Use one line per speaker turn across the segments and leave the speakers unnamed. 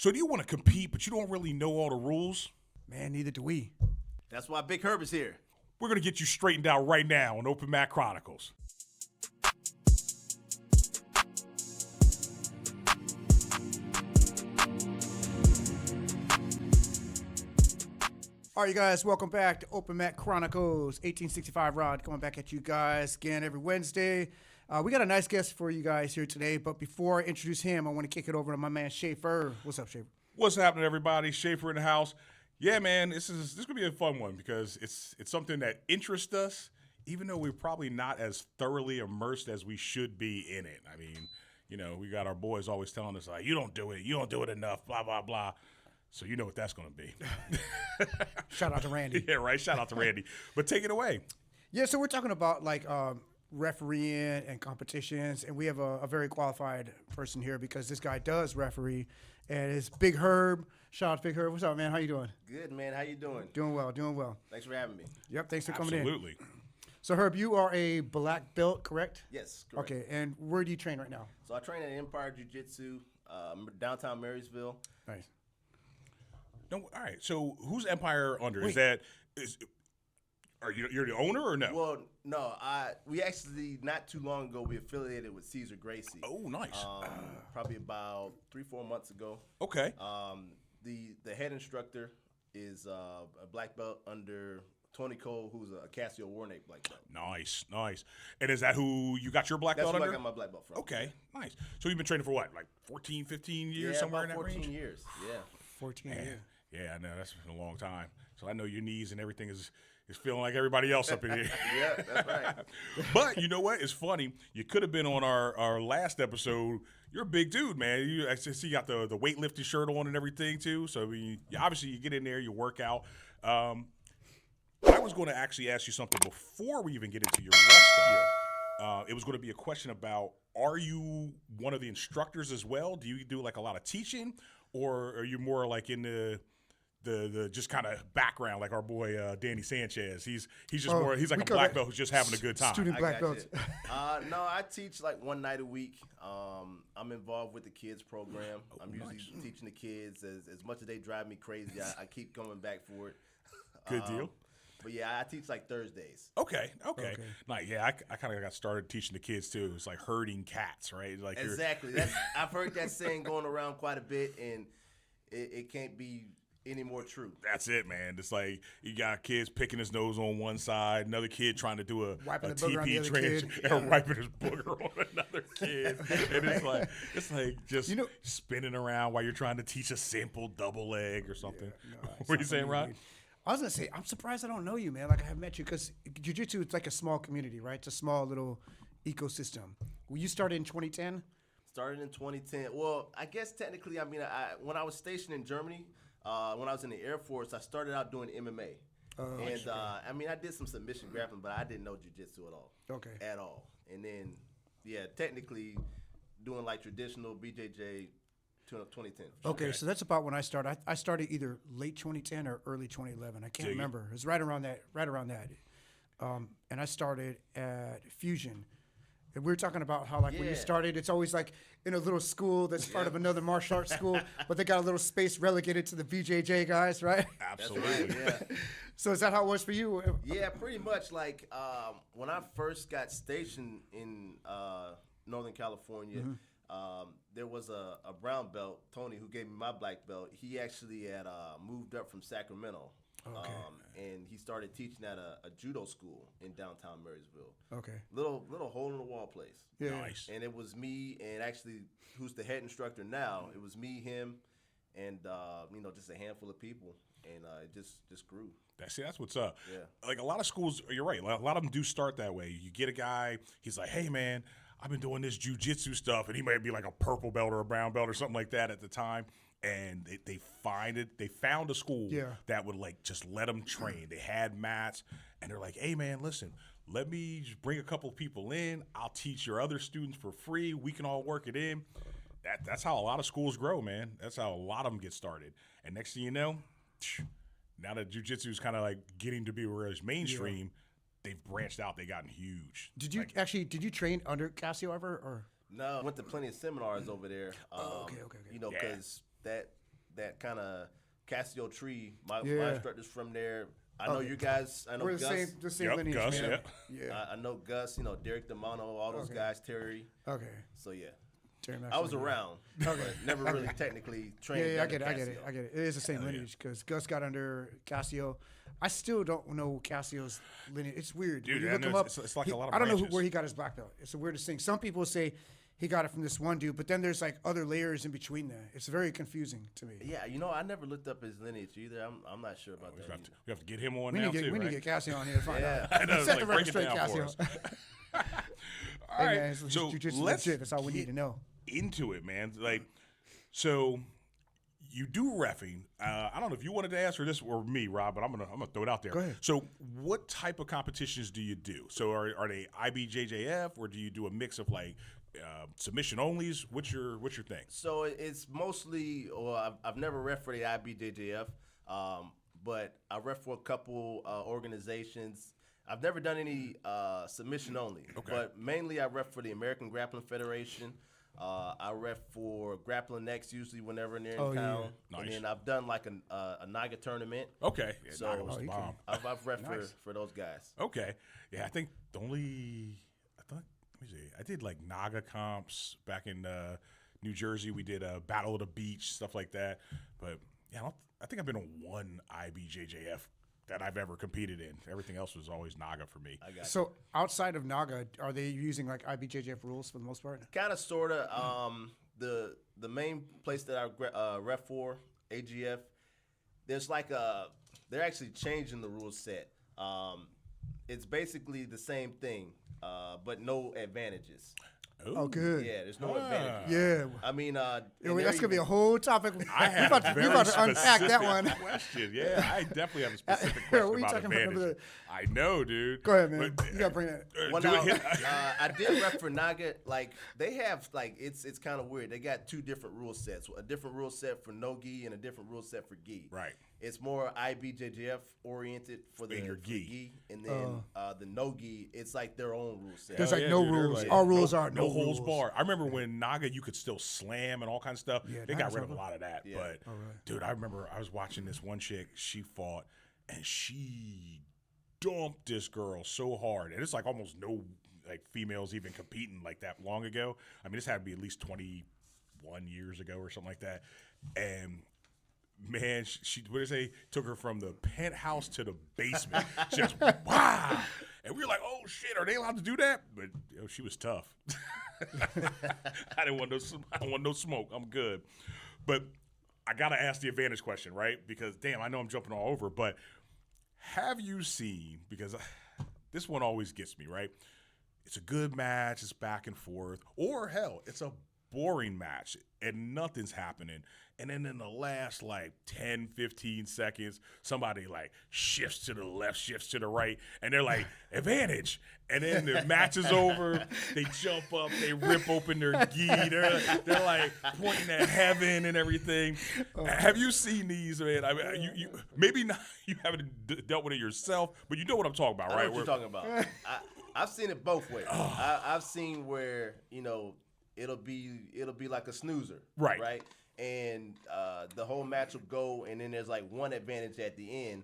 So do you want to compete, but you don't really know all the rules?
Man, neither do we.
That's why Big Herb is here.
We're going to get you straightened out right now on Open Mat Chronicles.
All right, you guys, welcome back to Open Mat Chronicles. 1865 Rod coming back at you guys again every Wednesday. We got a nice guest for you guys here today, but before I introduce him, I want to kick it over to my man Schaefer. What's up, Schaefer?
What's happening, everybody? Schaefer in the house. Yeah, man, this gonna be a fun one because it's something that interests us, even though we're probably not as thoroughly immersed as we should be in it. I mean, you know, we got our boys always telling us like, you don't do it enough, blah blah blah. So you know what that's gonna be.
Shout out to Randy.
Yeah, right. Shout out to Randy. But take it away.
Yeah, so we're talking about like refereeing and competitions, and we have a very qualified person here because this guy does referee, and it's Big Herb. Shout out to Big Herb. What's up, man? How you doing?
Good, man. How you doing?
Doing well, doing well.
Thanks for having me.
Yep, thanks for coming in.
Absolutely.
So Herb, you are a black belt, correct?
Yes, correct.
Okay, and where do you train right now?
So I train at Empire BJJ, downtown Marysville.
Nice.
No, all right. So who's Empire under?
Wait.
You're the owner or no?
Well, no, we actually not too long ago we affiliated with Caesar Gracie.
Oh, nice.
Probably about 3-4 months ago.
Okay.
The head instructor is a black belt under Tony Cole, who's a Casio Warnake black belt.
Nice. And is that who you got your black
That's
belt
who
under?
I got my black belt from.
Okay, nice. So you've been training for what, like 14, 15 years, somewhere in that
14
range?
years. Yeah.
14 years.
Yeah, I know. That's been a long time. So I know your knees and everything is feeling like everybody else up in here.
Yeah, that's right.
But you know what? It's funny. You could have been on our last episode. You're a big dude, man. I see you got the weightlifting shirt on and everything, too. So obviously you get in there, you work out. I was going to actually ask you something before we even get into your wrestling. It was going to be a question about, are you one of the instructors as well? Do you do like a lot of teaching, or are you more like in the just kind of background, like our boy Danny Sanchez? He's just more. He's like a black belt who's just having a good time.
Student black belts.
No, I teach like one night a week. I'm involved with the kids program. I'm usually teaching the kids as much as they drive me crazy. I keep coming back for it.
Good deal.
But yeah, I teach like Thursdays.
Okay. Like, yeah, I kind of got started teaching the kids too. It's like herding cats, right? Like
Exactly. I've heard that saying going around quite a bit, and it can't be any more true.
That's it, man. It's like you got kids picking his nose on one side, another kid trying to do a TP trench, and wiping his booger on another kid. And it's like just spinning around while you're trying to teach a simple double leg or something.
Yeah,
What are you saying, Rod?
I was going to say, I'm surprised I don't know you, man. Like, I have met you because jiu-jitsu, it's like a small community, right? It's a small little ecosystem. Well, you started in 2010?
Started in 2010. Well, I guess technically, I mean, when I was stationed in Germany, when I was in the Air Force, I started out doing MMA. I mean, I did some submission grappling, but I didn't know jiu-jitsu at all.
Okay.
At all. And then, yeah, technically doing like traditional BJJ 2010.
Okay, so that's about when I started. I started either late 2010 or early 2011. I can't remember. It was right around that. And I started at Fusion. And we were talking about how, like, when you started, it's always like in a little school that's part of another martial arts school, but they got a little space relegated to the BJJ guys, right?
Absolutely.
That's right, yeah.
So is that how it was for you?
Yeah, pretty much. Like, when I first got stationed in Northern California, there was a brown belt, Tony, who gave me my black belt. He actually had moved up from Sacramento.
Okay.
And he started teaching at a judo school in downtown Marysville.
Okay.
Little hole in the wall place.
Yeah.
Nice.
And it was me, and actually, who's the head instructor now? It was me, him, and just a handful of people, and it just grew.
That's what's up.
Yeah.
Like a lot of schools, you're right. A lot of them do start that way. You get a guy, he's like, hey man, I've been doing this jiu-jitsu stuff, and he might be like a purple belt or a brown belt or something like that at the time. And they found a school that would like just let them train. They had mats, and they're like, hey man, listen, let me just bring a couple of people in. I'll teach your other students for free. We can all work it in. That's how a lot of schools grow, man. That's how a lot of them get started. And next thing you know, now that jiu-jitsu is kind of like getting to be where it's mainstream, they've branched out. They've gotten huge.
Did you train under Casio ever? Or
No, I went to plenty of seminars over there.
okay.
Because that kind of Casio tree. My
Yeah.
instructor's from there. I know you guys. I know
We're
Gus.
the same
Yep,
lineage,
Gus,
man.
yep.
Yeah.
I know Gus. You know Derek DeMano, all those
Okay.
guys. Terry.
Okay.
So yeah,
Terry
I was
Maxwell, yeah.
around,
Okay.
but never really technically trained.
Yeah, I
under
get it.
Casio.
I get it. It is the same lineage because Gus got under Casio. I still don't know Casio's lineage. It's weird.
Dude,
When you
I
look
know
him up,
it's like a lot of
I don't know
branches.
where he got his black belt. It's the weirdest thing. Some people say he got it from this one dude, but then there's like other layers in between that. It's very confusing to me.
Yeah, I never looked up his lineage either. I'm not sure about that.
We have,
either.
to, we have to get him on
We
now
need to
too,
get,
right?
get Casio on here to find
Yeah.
out.
I know,
Set
like,
the
break
record
it
straight,
down for
Casio.
us. All
Hey,
right,
man,
so
jiu-jitsu
let's
legit. That's all we need to know.
into it, man. Like, so you do reffing. I don't know if you wanted to answer this or me, Rob, but I'm gonna throw it out there.
Go ahead.
So, what type of competitions do you do? So, are they IBJJF or do you do a mix of like submission onlys? What's your thing?
So it's mostly, or I've never ref for the IBJJF, but I ref for a couple organizations. I've never done any submission only, but mainly I ref for the American Grappling Federation. I ref for Grappling Next usually whenever they're in town,
Nice.
and then I've done like a Naga tournament.
Okay, yeah,
So-
Naga was the
you
bomb.
I've ref for those guys.
Okay, yeah, I think the only let me see, I did like Naga comps back in New Jersey. We did a Battle of the Beach, stuff like that. But yeah, I think I've been on one IBJJF that I've ever competed in. Everything else was always Naga for me.
I got
So outside of Naga, are they using like IBJJF rules for the most part?
kind of sorta. The main place that I ref for AGF, there's like they're actually changing the rule set. It's basically the same thing, but no advantages.
Oh, good.
Yeah, there's no advantages.
Yeah.
I mean,
That's gonna be a whole topic.
I have
we
a very
about to unpack that
specific
one.
question. Yeah, I definitely have a specific
What are
question
you
about
talking about over
advantage. I know, dude.
Go ahead, man.
But,
You gotta bring that.
Well,
do
now,
it.
I did ref for Naga. Like they have, like it's kind of weird. They got two different rule sets: a different rule set for no gi and a different rule set for gi.
Right.
It's more IBJJF oriented for the
your
for
gi.
gi, and then the no gi, it's like their own rule set.
There's
Oh,
like
yeah,
no
dude, they're
rules.
like-
All rules
no,
are no
holds
rules.
barred. I remember when Naga, you could still slam and all kinds of stuff.
Yeah,
they got
Naga's
rid of a
over.
lot of that.
Yeah.
But dude, I remember I was watching this one chick. She fought and she dumped this girl so hard, and it's like almost no like females even competing like that long ago. I mean, this had to be at least 21 years ago or something like that, and. Man, she what did they say? Took her from the penthouse to the basement. Just wow, and we were like, "Oh shit, are they allowed to do that?" But she was tough. I didn't want no smoke. I'm good. But I gotta ask the advantage question, right? Because damn, I know I'm jumping all over. But have you seen? Because this one always gets me, right? It's a good match. It's back and forth, or hell, it's a boring match and nothing's happening. And then in the last like 10, 15 seconds, somebody like shifts to the left, shifts to the right, and they're like, advantage. And then the match is over. They jump up, they rip open their gi. They're like pointing at heaven and everything. Have you seen these, man? I mean, you maybe not, you haven't dealt with it yourself, but you know what I'm talking about,
I know
right?
what you're talking about. I've seen it both ways. I've seen where it'll be like a snoozer,
Right.
And the whole match will go, and then there's like one advantage at the end.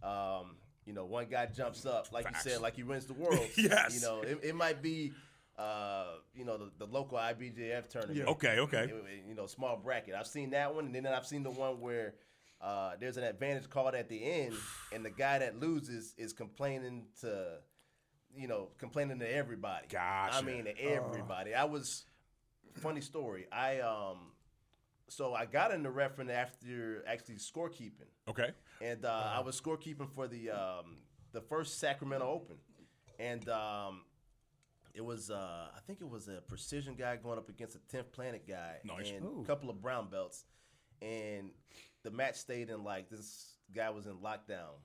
One guy jumps up, like
Facts.
you said, like he wins the world.
Yes.
It might be, the local IBJF tournament.
Yeah. Okay.
Small bracket. I've seen that one, and then I've seen the one where there's an advantage called at the end, and the guy that loses is complaining to everybody.
Gotcha.
I mean, to everybody. Funny story. So I got into refereeing after actually scorekeeping,
Okay.
and I was scorekeeping for the first Sacramento Open, and it was I think it was a precision guy going up against a 10th Planet guy,
Nice.
and a couple of brown belts, and the match stayed in like this guy was in lockdown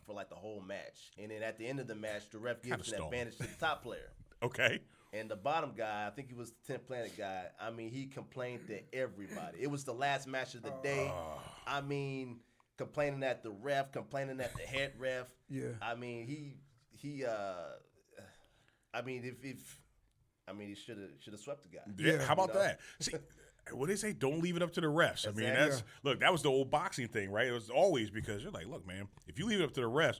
for like the whole match, and then at the end of the match, the ref gives an
stalling.
advantage to the top player.
Okay.
And the bottom guy, I think he was the 10th Planet guy, I mean, he complained to everybody. It was the last match of the day. I mean, complaining at the ref, complaining at the head ref.
Yeah.
I mean, he he should have swept the guy.
Yeah.
Yeah.
How about that? See, What they say, don't leave it up to the refs. I mean,
Exactly.
look, that was the old boxing thing, right? It was always because you're like, look, man, if you leave it up to the refs,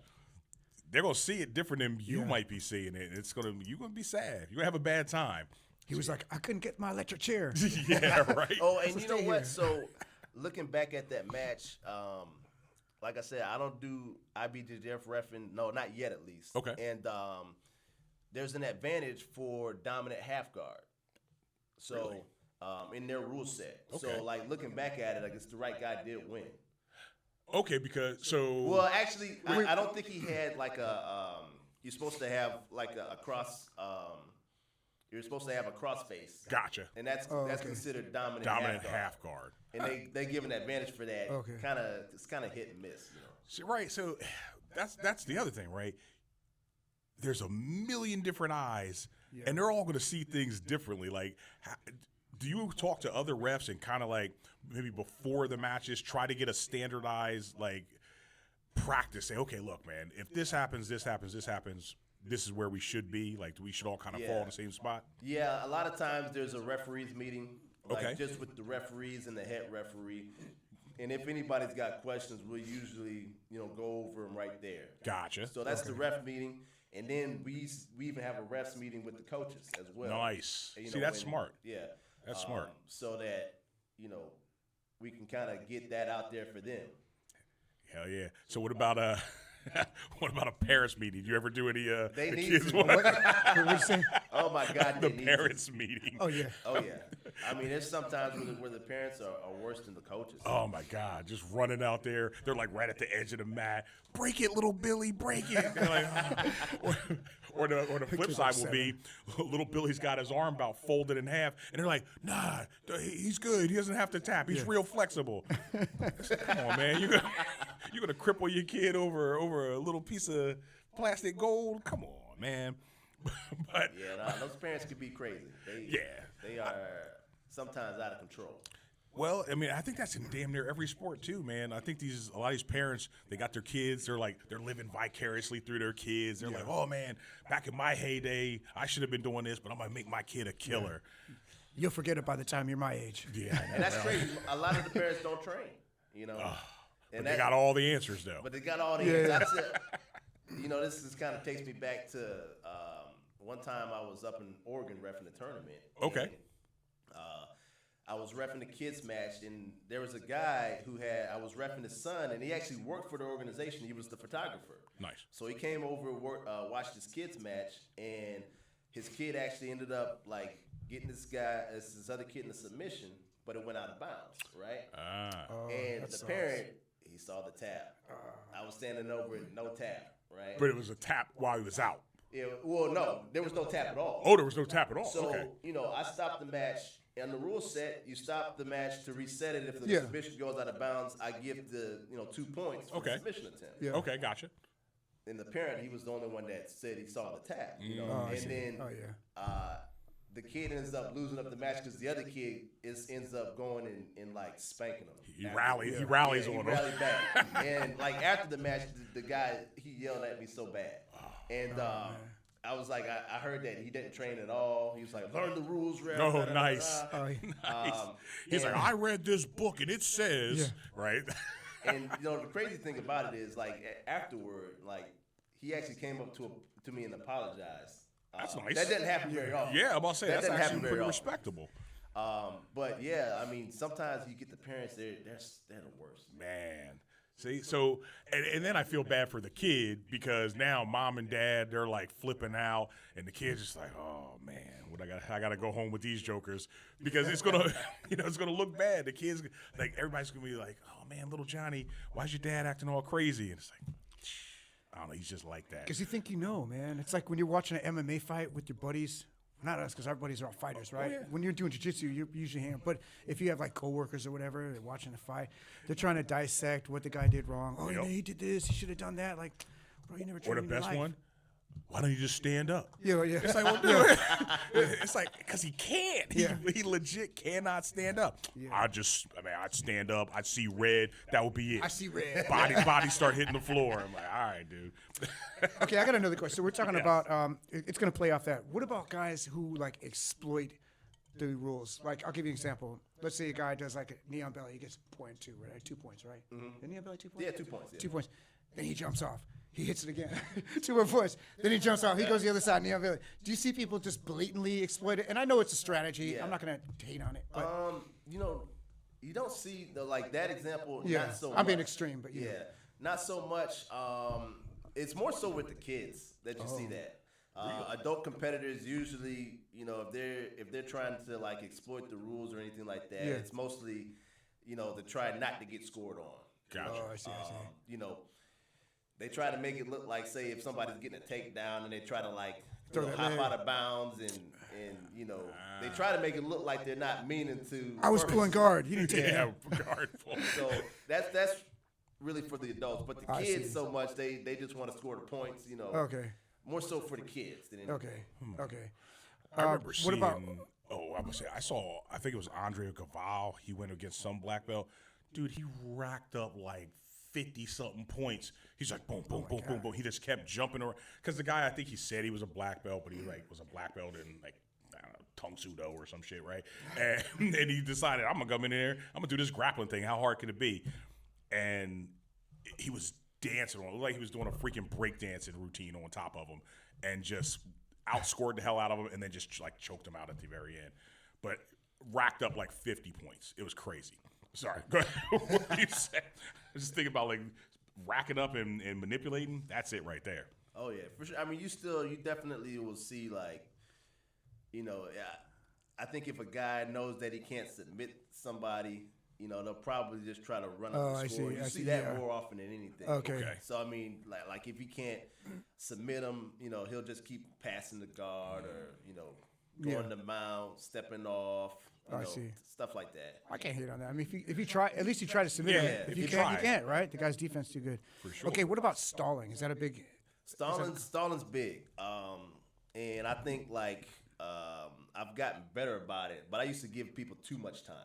they're gonna see it different than you might be seeing it. You're gonna be sad. You're gonna have a bad time.
He was like, I couldn't get my electric chair.
Yeah, right.
Oh, and you know
stay
what?
here.
So, looking back at that match, like I said, I don't do IBJJF reffing. No, not yet, at least.
Okay.
And there's an advantage for dominant half guard. So,
Really?
in their rule set.
Okay.
So, like looking back at it, I guess the right guy did win.
Okay, because
Well, actually, I don't think he had like a. You're supposed to have like a cross. You're supposed to have a cross face.
gotcha.
And that's
okay.
considered dominant
Half guard.
And they give an advantage for that.
Okay.
It's kind of hit and miss. You know?
So, right. So that's the other thing, right? There's a million different eyes, and they're all going to see things differently. Like, do you talk to other refs and kind of like maybe before the matches try to get a standardized like practice? Say, okay, look, man, if this happens, this happens, this happens. This is where we should be. Like, we should all kind of fall in the same spot.
Yeah, a lot of times there's a referees meeting, like
Okay.
just with the referees and the head referee. And if anybody's got questions, we'll usually go over them right there.
Gotcha.
So that's the ref meeting, and then we even have a refs meeting with the coaches as well.
Nice.
You
See,
know,
that's
and-
smart.
Yeah,
That's smart.
So that we can kind of get that out there for them.
Hell yeah. So what about what about a parents meeting? Do you ever do any
They
the
need
kids
to.
one?
What you saying?
Oh my God,
The
they need
parents meeting.
Oh, yeah.
Oh yeah. I mean, there's sometimes where the parents are worse than the coaches.
Oh my God! Just running out there, they're like right at the edge of the mat. Break it, little Billy, break it. They're like, or the flip side will be, little Billy's got his arm about folded in half, and they're like, nah, he's good. He doesn't have to tap. He's real flexible. Come on, man, you're gonna cripple your kid over a little piece of plastic gold? Come on, man. But
Yeah, no, those parents could be crazy. They are sometimes out of control.
well, I mean, I think that's in damn near every sport too, man. I think a lot of these parents, they got their kids. They're living vicariously through their kids. They're like, oh man, back in my heyday, I should have been doing this, but I'm gonna make my kid a killer.
You'll forget it by the time you're my age.
Yeah, I know,
And that's
right?
crazy. A lot of the parents don't train,
But they got all the answers though.
But they got all the answers. This is kind of takes me back to one time I was up in Oregon reffing a tournament.
Okay.
And, I was reffing the kids match, and there was a guy I was reffing his son, and he actually worked for the organization. He was the photographer.
Nice.
So he came over, watched his kids match, and his kid actually ended up like getting this other kid in a submission, but it went out of bounds, right? And the parent, he saw the tap. I was standing over it, no tap, right?
But it was a tap while he was out.
Yeah, well, no, there was no tap at all.
Oh, there was no tap at all.
So,
Okay.
I stopped the match. And the rule set, you stop the match to reset it. If the
Yeah.
submission goes out of bounds, I give the 2 points for
Okay.
the submission attempt.
Yeah.
Okay, gotcha.
And the parent, he was the only one that said he saw the tap.
Oh, I
and
see.
then
Oh, yeah.
the kid ends up losing up the match because the other kid ends up going and like spanking him.
He
After-
rallies
Yeah,
on
he
him.
rallied back. And like after the match, the guy, he yelled at me so bad. And I was like, I heard that he didn't train at all. He was like, learn the rules, ref.
Oh,
da, da, da,
nice.
da.
Oh,
Nice. He's like, I read this book and it says, right?
And the crazy thing about it is, like afterward, like he actually came up to me and apologized.
That's nice.
That doesn't happen very often.
Yeah, I'm about to say,
That
that's
doesn't
actually
happen very
pretty
often.
respectable.
But yeah, I mean, sometimes you get the parents, they're the worst.
Man. See, so, and then I feel bad for the kid because now mom and dad, they're like flipping out, and the kid's just like, oh man, I gotta go home with these jokers because it's gonna, it's gonna look bad. The kids, like, everybody's gonna be like, oh man, little Johnny, why's your dad acting all crazy? And it's like, I don't know, he's just like that.
Because you think man. It's like when you're watching an MMA fight with your buddies. Not us, because our buddies are all fighters, right?
yeah.
When you're doing jiu-jitsu, you usually hang. But if you have like coworkers or whatever, they're watching the fight, they're trying to dissect what the guy did wrong. Oh,
Yep.
he did this. He should have done that. Like, bro, you never
Or
trained
the
in your
best
life.
one, why don't you just stand up?
Yeah, yeah.
It's like, well, dude, it's like, because he can't.
Yeah.
He legit cannot stand up.
Yeah.
I'd stand up. I'd see red. That would be it.
I see red.
Body start hitting the floor. I'm like, all right, dude.
Okay, I got another question. So we're talking about it's going to play off that. What about guys who like exploit the rules. Like, I'll give you an example. Let's say a guy does like a knee on belly. He gets 0.2, right? 2 points, right? The knee on belly, 2 points?
Yeah, 2 points. Yeah.
2 points. Then he jumps off. He hits it again. 2 more points. Then he jumps off. He goes the other side, knee on belly. Do you see people just blatantly exploit it? And I know it's a strategy.
Yeah.
I'm not going to hate on it. But
You know, you don't see like that example.
yeah,
Not so
I'm being
much.
extreme, but
Yeah, not so much. It's more so with the kids that you see that. Adult competitors usually, you know, if they're trying to like exploit the rules or anything like that,
Yeah.
it's mostly, you know, to try not to get scored on.
Gotcha.
Oh, I see.
You know, they try to make it look like, say, if somebody's getting a takedown and they try to like
Throw that
hop
leg.
out of bounds and you know, they try to make it look like they're not meaning to.
I was
purpose.
pulling guard. He didn't take
Yeah,
it.
guard full.
So that's really for the adults, but the
I
kids
see.
so much they just want to score the points, you know.
Okay.
More so for the kids than anything.
Okay.
I remember
what
seeing.
about?
I would say I think it was Andre Gaval. He went against some black belt. Dude, he racked up like 50-something points. He's like boom, boom, boom, boom, boom. He just kept jumping around because the guy, I think he said he was a black belt, but he like was a black belt in like, I don't know, Tung Sudo or some shit, right? And he decided, I'm gonna come in there, I'm gonna do this grappling thing. How hard can it be? And he was dancing on it. Looked like he was doing a freaking breakdancing routine on top of him, and just outscored the hell out of him, and then just like choked him out at the very end. But racked up like 50 points. It was crazy. Sorry, go ahead. What were you saying? I was just thinking about like racking up and manipulating. That's it right there.
Oh yeah, for sure. I mean, you definitely will see like, you know, I think if a guy knows that he can't submit somebody, you know, they'll probably just try to run up the score. You see that more often than anything.
Okay.
So I mean, like if he can't submit him, you know, he'll just keep passing the guard or you know, going to mount, stepping off. You know, stuff like that.
I can't hate on that. I mean, if you try, at least you try to submit
Yeah,
it. If you can't, you can't, right? The guy's defense too good.
For sure.
Okay, what about stalling? Is that a big?
Stalling's big, and I think like I've gotten better about it. But I used to give people too much time.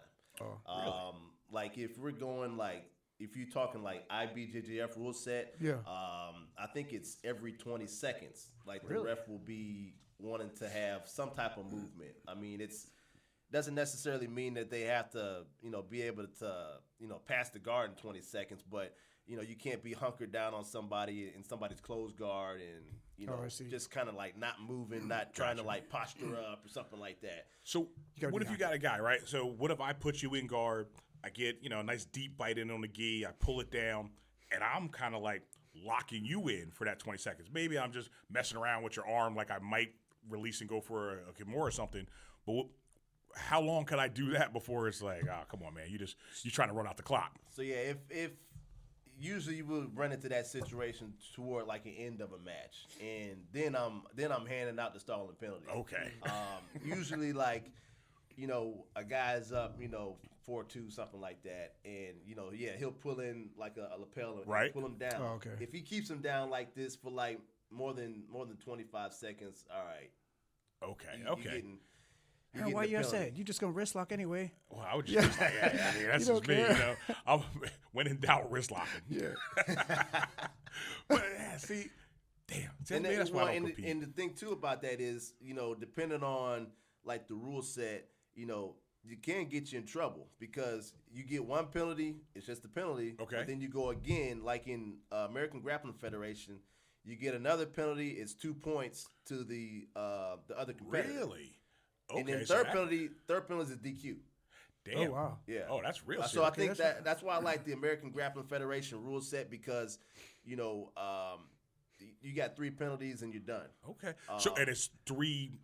Oh, really?
Like if we're going like if you're talking like IBJJF rule set, I think it's every 20 seconds. Like the ref will be wanting to have some type of movement. I mean, doesn't necessarily mean that they have to, you know, be able to, you know, pass the guard in 20 seconds, but, you know, you can't be hunkered down on somebody in somebody's closed guard and, you know, just kind of like not moving, not trying to like posture up or something like that.
So what if you got a guy, right? So what if I put you in guard, I get, you know, a nice deep bite in on the gi, I pull it down, and I'm kind of like locking you in for that 20 seconds. Maybe I'm just messing around with your arm like I might release and go for a Kimura or something, but how long can I do that before it's like, oh, come on, man, you're trying to run out the clock?
So yeah, if usually you will run into that situation toward like an end of a match, and then I'm handing out the stalling penalty.
Okay.
Usually like, you know, a guy's up, you know, 4-2, something like that, and you know, he'll pull in like a lapel and pull him down.
Oh, okay.
If he keeps him down like this for like more than 25 seconds, all right.
Okay.
Aaron, why you upset? You just gonna wrist lock anyway.
Well, I would just like, I mean, that's just me, you know. When in doubt, wrist locking.
Yeah.
But see, damn.
And
That's why I don't compete.
And the thing too about that is, you know, depending on like the rule set, you know, you can get you in trouble because you get one penalty, it's just a penalty.
Okay.
But then you go again, like in American Grappling Federation, you get another penalty. It's 2 points to the other competitor.
Really? Okay.
And then third penalty is a DQ.
Damn.
Oh wow.
Yeah.
Oh, that's real.
So I
serious.
think that's why I like the American Grappling Federation rule set because, you know, you got 3 penalties and you're done.
Okay. So and it's 3.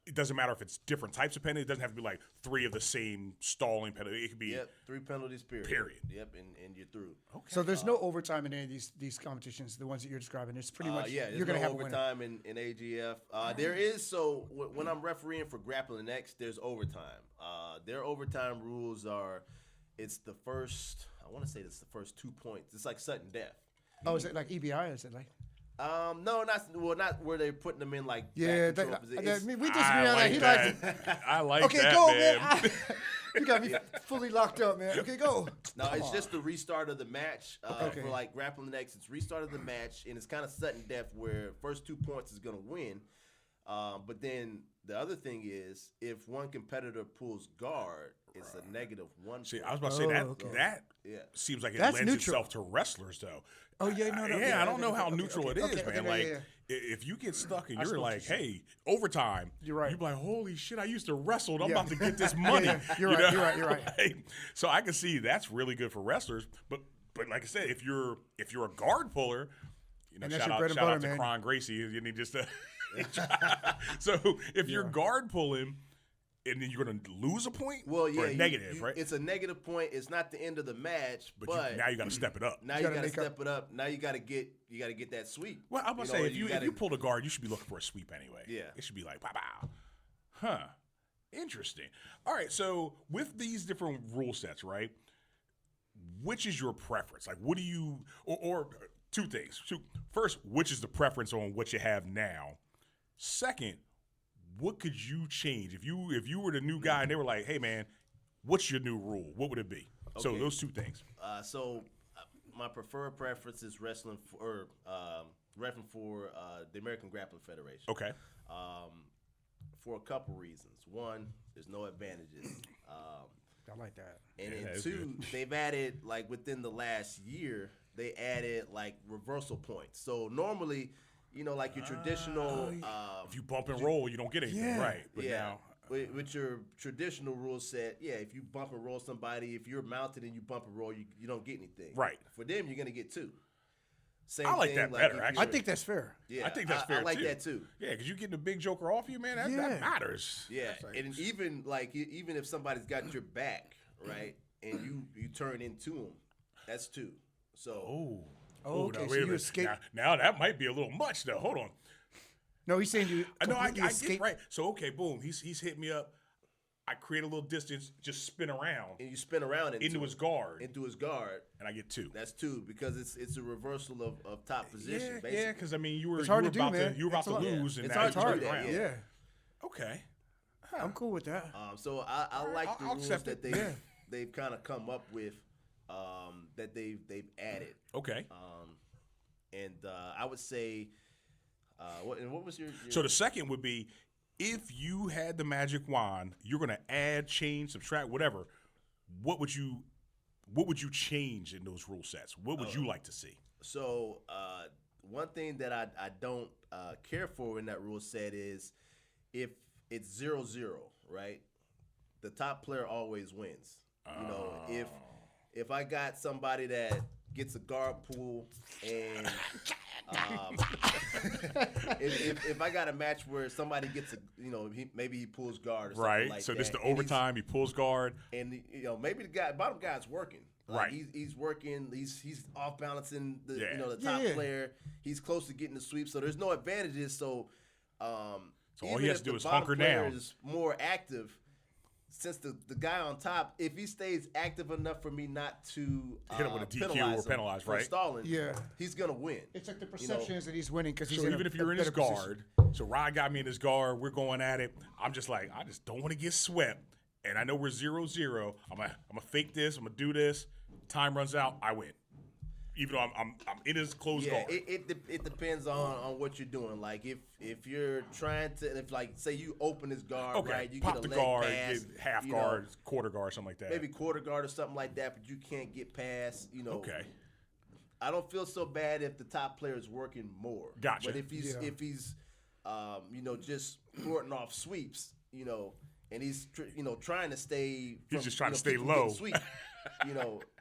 It doesn't matter if it's different types of penalties. It doesn't have to be like 3 of the same stalling penalty. It could be
3 penalties. Period. Yep, and you're through.
Okay. So there's no overtime in any of these competitions, the ones that you're describing. It's pretty much you're gonna
no
have a winner.
overtime in AGF. There is when I'm refereeing for Grappling X, there's overtime. Their overtime rules are, it's the first. I want to say it's the first 2 points. It's like sudden death.
Oh, is it like EBI? Is it like?
No, not where they're putting them in like
Yeah,
back control position.
we disagree on that. He likes it.
I like
Okay,
that,
go,
man.
You got me fully locked up, man. Okay, go.
No, it's just the restart of the match.
Okay.
For like Grappling X, it's restart of the match, and it's kind of sudden death where first 2 points is going to win. But then the other thing is, if one competitor pulls guard, it's a negative 1.
See, I was about to say that
okay.
that
Yeah.
seems like it
That's
lends
neutral.
itself to wrestlers, though.
Oh, yeah, no.
Yeah, I don't know how
okay,
neutral
okay,
it is,
okay,
man.
okay,
Like,
yeah.
if you get stuck and
I
you're
see what
like,
you're
hey, overtime,
You're right.
you're like, holy shit, I used to wrestle. I'm
Yeah.
about to get this money.
Yeah, you're
You
right,
know?
you're right.
Like, so I can see that's really good for wrestlers. But like I said, if you're a guard puller,
And that's
shout
your
out,
bread and
shout out
butter,
to
man.
Cron Gracie. You need just to. So if you're guard pulling, and then you're going to lose a point,
Well, yeah,
or a negative, right?
It's a negative point. It's not the end of the match, but
now you got to step it up.
now you got to step it up. Now you got to get that sweep.
Well, I'm gonna say if you
gotta-
pull a guard, you should be looking for a sweep anyway.
Yeah.
It should be like, wow, huh? Interesting. All right, so with these different rule sets, right? Which is your preference? Like, what do you, or two things. First, which is the preference on what you have now? Second, what could you change if you were the new guy and they were like, hey man, what's your new rule? What would it be? So
Okay.
those two things.
My preferred preference is wrestling for repping for the American Grappling Federation.
Okay.
For a couple reasons. One, there's no advantages.
I like that.
And
Yeah,
then
that's
two, they've added, like, within the last year, they added, like, reversal points. So normally, like your traditional
If you bump and roll, you don't get anything,
Yeah.
right? But now,
with your traditional rule set, if you bump and roll somebody, if you're mounted and you bump and roll, you don't get anything.
Right.
For them, you're gonna get 2. Same
I like
thing,
that better,
if
actually.
I
you're-
think that's fair.
Yeah,
I think that's fair
I like
too.
that too.
Yeah, because you getting a big joker off you, man. That
Yeah.
matters.
Yeah,
That's like-
and even if somebody's got your back, right, and you turn into them, that's 2. So
Oh, okay,
now,
so
wait a
you
minute.
escape-
Now that might be a little much, though. Hold on.
No, he's saying you.
I know I
completely
get
escape.
right. So okay, boom. He's hit me up. I create a little distance, just spin around
and you spin around
into his guard,
into his guard.
and I get 2.
That's 2 because it's a reversal of top position.
Yeah,
basically.
because I mean you were
It's hard
you
to
were
do,
about
man.
to you were about
It's
to
a lot.
lose,
Yeah.
and
It's
now
hard
you
to
turn
do that,
around.
Yeah,
Okay.
I'm cool with that.
So I like the
I'll
rules
accept
that
it.
they've kind of come up with, that they've added,
Okay.
and I would say, what was your
So the second would be, if you had the magic wand, you're going to add, change, subtract, whatever. What would you change in those rule sets? What would you like to see?
So one thing that I don't care for in that rule set is if it's 0-0, right? The top player always wins. If I got somebody that gets a guard pull and if I got a match where somebody gets maybe he pulls guard or something
Right.
like
So
that.
this the
and he's-
overtime. He pulls guard.
and maybe the bottom guy's working. Like
Right.
He's working. He's off balancing the
Yeah.
the top
Yeah.
player. He's close to getting the sweep. So there's no advantages. So
all
even
he has
if
to do
the
is
bottom
hunker
player
down.
is more active, since the guy on top, if he stays active enough for me not to
Hit him with a DQ
penalize
or
him
penalize,
for
right?
stalling,
Yeah.
he's gonna win.
It's like the
You
perception
know,
is that he's winning because he's
So
in
even
a,
if you're
a
in his
better position.
guard, so Rod got me in his guard, we're going at it. I'm just like, I just don't want to get swept. And I know we're 0-0. I'm gonna fake this. I'm gonna do this. Time runs out. I win. Even though I'm in his closed
Yeah,
guard.
it depends on what you're doing. Like if you're trying to, if like say you open his guard,
Okay,
right? You
pop
get a
the
leg
guard,
pass,
get half
you know,
guard, quarter guard, something like that.
maybe quarter guard or something like that, but you can't get past.
Okay.
I don't feel so bad if the top player is working more.
Gotcha.
But if he's just thwarting off sweeps, and he's trying to stay.
He's just trying to stay
people
low.
getting Sweep,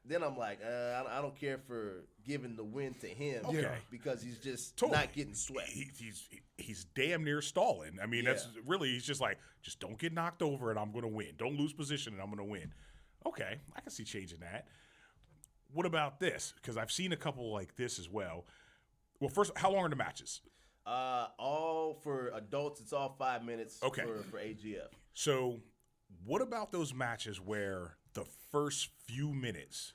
then I'm like, I don't care for giving the win to him,
Okay.
because he's just
Totally.
not getting swept.
He's damn near stalling. I mean, that's
Yeah.
really, he's just like, just don't get knocked over and I'm going to win. Don't lose position and I'm going to win. Okay, I can see changing that. What about this? Because I've seen a couple like this as well. Well, first, how long are the matches?
All for adults, it's all 5 minutes.
Okay.
For AGF.
So, what about those matches where the first few minutes,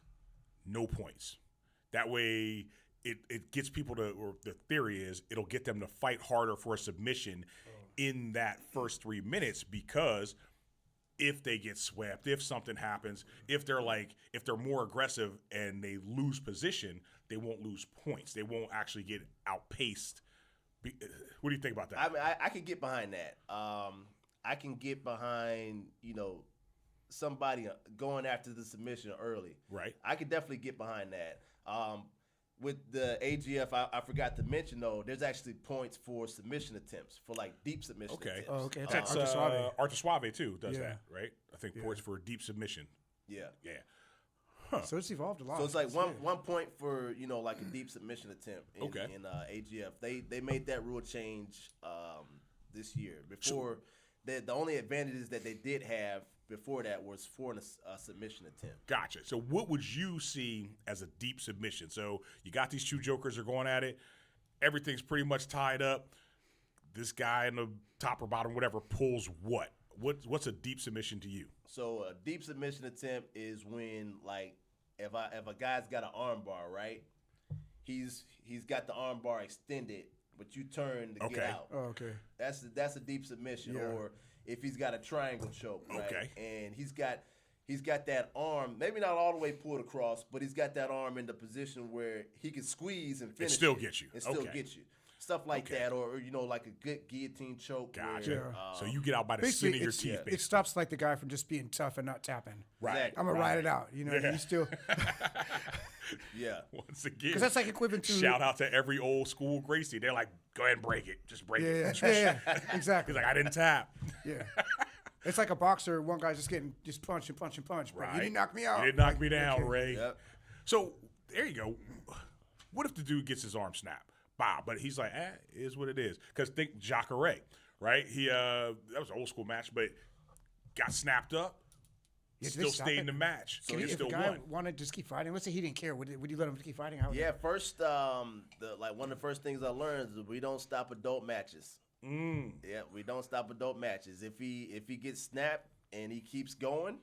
no points? That way, it gets people to, or the theory is, it'll get them to fight harder for a submission in that first 3 minutes, because if they get swept, if something happens, if they're more aggressive and they lose position, they won't lose points. They won't actually get outpaced. What do you think about that?
I mean, I could get behind that. I can get behind, somebody going after the submission early.
Right.
I could definitely get behind that. With the AGF, I forgot to mention, though, there's actually points for submission attempts, for like deep submission attempts.
Oh, okay.
That's
Arte Suave.
Arte Suave too does
Yeah.
that, right? I think points for a deep submission.
Yeah.
Yeah.
So it's evolved a lot.
So it's like one point for like a deep submission attempt in AGF. They made that rule change this year. Before the only advantages that they did have before that was for a submission attempt.
Gotcha. So what would you see as a deep submission? So you got these two jokers are going at it. Everything's pretty much tied up. This guy in the top or bottom, whatever, pulls what? What's a deep submission to you?
So a deep submission attempt is when, like, if a guy's got an arm bar, right? He's got the arm bar extended, but you turn to get out.
Oh, okay.
That's a deep submission.
Yeah.
Or if he's got a triangle choke, right?
Okay.
And he's got that arm, maybe not all the way pulled across, but he's got that arm in the position where he can squeeze and finish.
still get you.
And still
Okay.
get you. Stuff like that, or like a good guillotine choke.
Gotcha.
Where,
So you get out by the skin of your teeth.
It stops like the guy from just being tough and not tapping.
Right.
Exactly.
I'm gonna ride it out. You still
Yeah.
Once again,
because that's like equivalent to
shout out to every old school Gracie. They're like, go ahead and break it. Just break it.
Yeah, exactly.
He's like, I didn't tap.
Yeah. It's like a boxer. One guy's just punch and punch and punch. But
Right.
you didn't knock me out.
You didn't knock me down,
okay.
Ray.
Yep.
So there you go. What if the dude gets his arm snapped? Bah, but he's like, it is what it is. Because think Jacare, right? He that was an old school match, but got snapped up.
Yeah, did they
Still
stop
stayed
it?
in the match. So he
If
still
a guy
won.
wanted to just keep fighting, let's say he didn't care, would you let him keep fighting? How would
Yeah, first, one of the first things I learned is we don't stop adult matches. Yeah, we don't stop adult matches. If he gets snapped and he keeps going,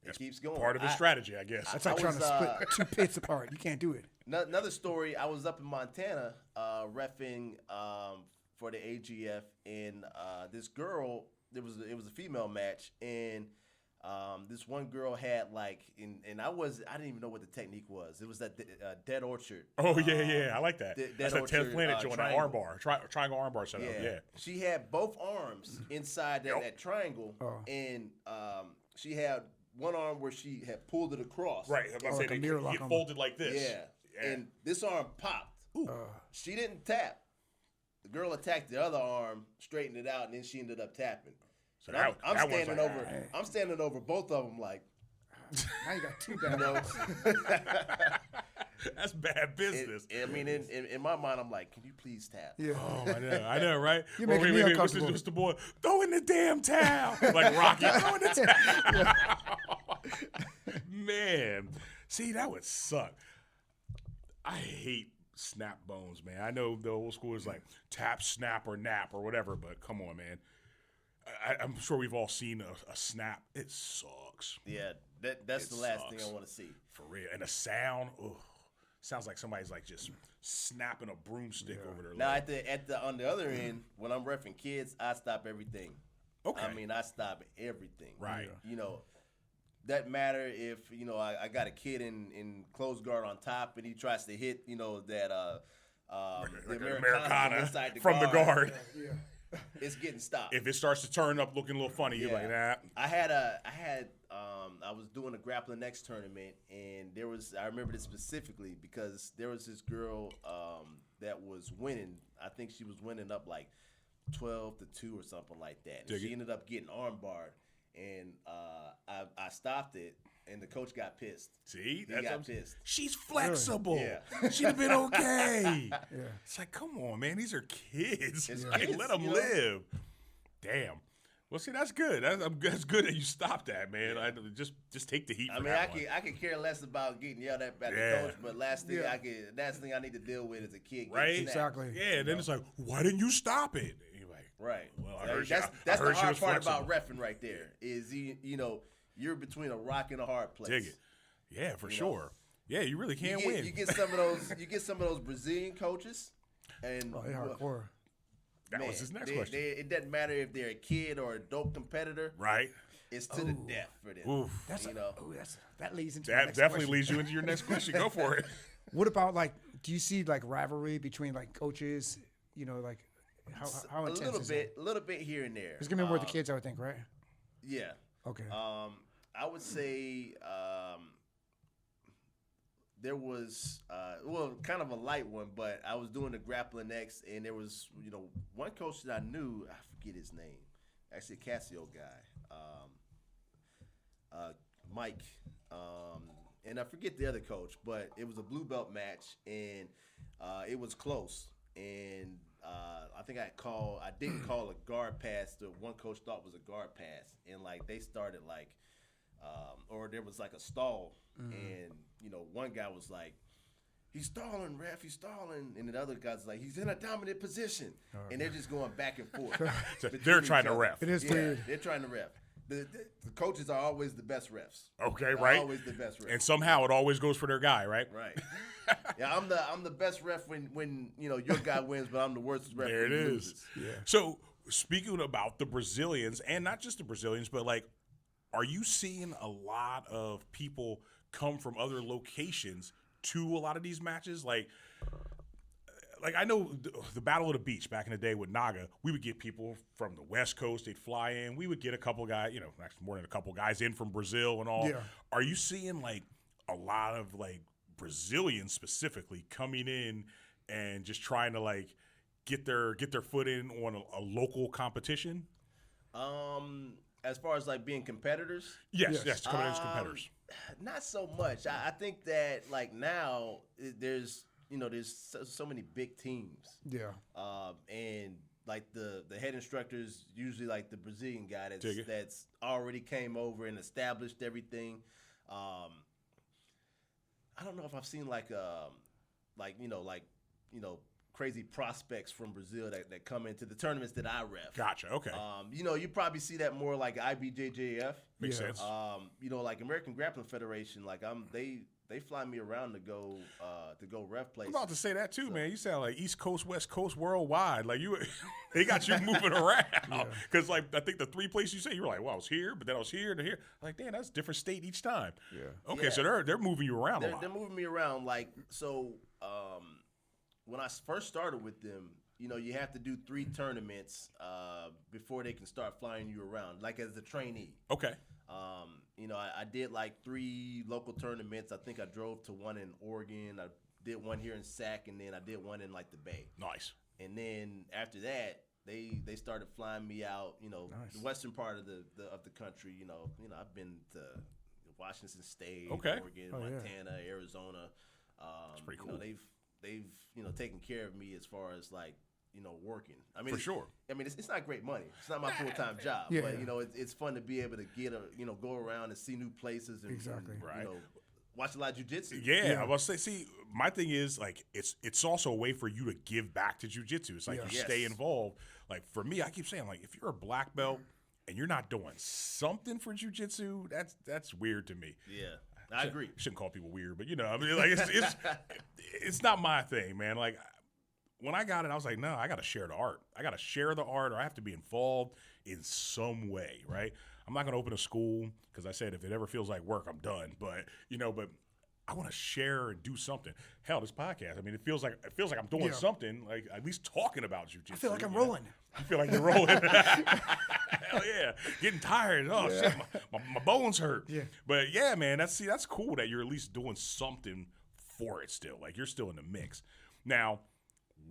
he keeps going.
Part of his strategy, I guess.
That's like
I
trying to
was,
split two pits apart. You can't do it.
Another story, I was up in Montana reffing for the AGF, and this girl, it was a female match, and this one girl had and I didn't even know what the technique was. It was that dead orchard.
Oh, yeah. I like that. That's a 10th
orchard,
planet joint, an
triangle.
armbar, triangle armbar setup. Yeah.
She had both arms inside that triangle, and she had one arm where she had pulled it across.
Right. I was about to say,
like a
they
mirror lock
get
on
folded like this.
Yeah. And this arm popped. She didn't tap. The girl attacked the other arm, straightened it out, and then she ended up tapping.
So
And I'm
that one's
standing
like,
over. I'm standing over both of them, like,
Now you got two guys.
That's bad business.
I mean, in my mind, I'm like, can you please tap?
Yeah.
Oh, I know, right?
You're making me uncomfortable.
What's the boy? Throw in the damn towel. Like Rocky, throw in the towel. Man, see, that would suck. I hate snap bones, man. I know the old school is like tap, snap, or nap or whatever, but come on, man. I'm sure we've all seen a snap. It sucks.
Yeah, that's the last thing I want to see.
For real. And the sound, sounds like somebody's like just snapping a broomstick over their
Now
leg.
on the other end, when I'm reffing kids, I stop everything.
Okay.
I mean, I stop everything.
Right.
That matter if I got a kid in close guard on top and he tries to hit the
Like an
Americana inside the
from the guard.
It's getting stopped.
If it starts to turn up looking a little funny, you're like, nah.
I was doing a grappling X tournament, and I remember this specifically because there was this girl that was winning. I think she was winning up like 12-2 or something like that. And she ended up getting armbarred, and I stopped it, and the coach got pissed.
See,
he got pissed.
She's flexible.
Yeah.
She'd have been okay. It's like, come on, man. These are kids. Like, let them live. Damn. Well, see, that's good. That's good that you stopped that, man. I just take the heat.
I mean, I could care less about getting yelled at by the coach, but last thing I need to deal with is a kid.
Right?
Exactly.
Yeah. And then it's like, why didn't you stop it? And you're like,
right.
Well,
That's the hard part about reffing right there. Is you're between a rock and a hard place.
Dig it. Yeah, for sure. Yeah, you really can't win.
You get some of those Brazilian coaches, and
They hardcore.
That was his next question.
It doesn't matter if they're a kid or a dope competitor.
Right.
It's to the death for them.
Oof.
That leads into the
That
next
definitely
question.
leads you into your next question. Go for it.
What about do you see rivalry between coaches, How
a
intense
little
is
bit,
it?
a little bit here and there.
It's gonna be more with the kids, I would think, right?
Yeah.
Okay.
I would say there was kind of a light one, but I was doing the grappling X, and there was one coach that I knew. I forget his name. Actually, a Casio guy, Mike, and I forget the other coach, but it was a blue belt match, and it was close, and I think I didn't call a guard pass that one coach thought was a guard pass, and like they started like, or there was like a stall, and one guy was like, he's stalling, ref, he's stalling, and the other guy's like, he's in a dominant position, and they're just going back and forth.
They're trying to ref.
It is weird.
They're trying to ref. The coaches are always the best refs.
Okay,
They're
right.
Always the best refs.
And somehow it always goes for their guy, right?
Right. Yeah, I'm the best ref when your guy wins, but I'm the worst ref
There
when
it
he
is.
loses.
Yeah.
So speaking about the Brazilians, and not just the Brazilians, but like, are you seeing a lot of people come from other locations to a lot of these matches? Like I know the Battle of the Beach back in the day with Naga, we would get people from the West Coast. They'd fly in. We would get a couple guys, actually more than a couple guys in from Brazil and all.
Yeah.
Are you seeing like a lot of like Brazilians specifically coming in and just trying to like get their foot in on a local competition?
As far as like being competitors,
Yes, coming in as competitors.
not so much. I think that like now there's so many big teams.
Yeah.
And like the head instructor's usually like the Brazilian guy
Dig it.
that's already came over and established everything. I don't know if I've seen crazy prospects from Brazil that come into the tournaments that I ref.
Gotcha. Okay.
You probably see that more like IBJJF.
Makes
yeah.
sense.
Like American Grappling Federation, like they fly me around to go ref
I'm
places.
about to say that too, man. You sound like East Coast, West Coast, worldwide. Like they got you moving around. Because like I think the three places you say, you were like, well, I was here, but then I was here and here. Like, damn, that's a different state each time.
Yeah.
Okay,
Yeah.
so they're moving you around a lot.
They're moving me around. Like, so when I first started with them, you have to do 3 tournaments before they can start flying you around, like as a trainee.
Okay.
I did like 3 local tournaments. I think I drove to one in Oregon. I did one here in Sac, and then I did one in like the Bay.
Nice.
And then after that, they started flying me out.
Nice.
The western part of the country. I've been to Washington State,
Okay.
Oregon,
Oh, yeah.
Montana, Arizona.
That's pretty cool.
They've taken care of me as far as like working. I mean,
For sure.
I mean, it's not great money. It's not my full-time job,
Yeah.
but it's fun to be able to get go around and see new places and,
Exactly.
and,
Right.
watch a lot of jiu-jitsu.
Yeah, I was say. See, my thing is like it's also a way for you to give back to jiu-jitsu. It's like
Yeah.
you
Yes.
stay involved. Like for me, I keep saying like if you're a black belt and you're not doing something for jiu-jitsu, that's weird to me.
Yeah, I agree.
Shouldn't call people weird, but I mean, like it's not my thing, man. Like when I got it, I was like, no, I got to share the art. I got to share the art, or I have to be involved in some way, right? I'm not going to open a school because I said if it ever feels like work, I'm done. But but I want to share and do something. Hell, this podcast. I mean, it feels like I'm doing
Yeah.
something, like at least talking about jiu-jitsu.
I feel like I'm
you know?
rolling.
I feel like you're rolling. Hell yeah. Getting tired. Oh, shit. My bones hurt.
Yeah.
But yeah, man, that's cool that you're at least doing something for it still. Like you're still in the mix. Now,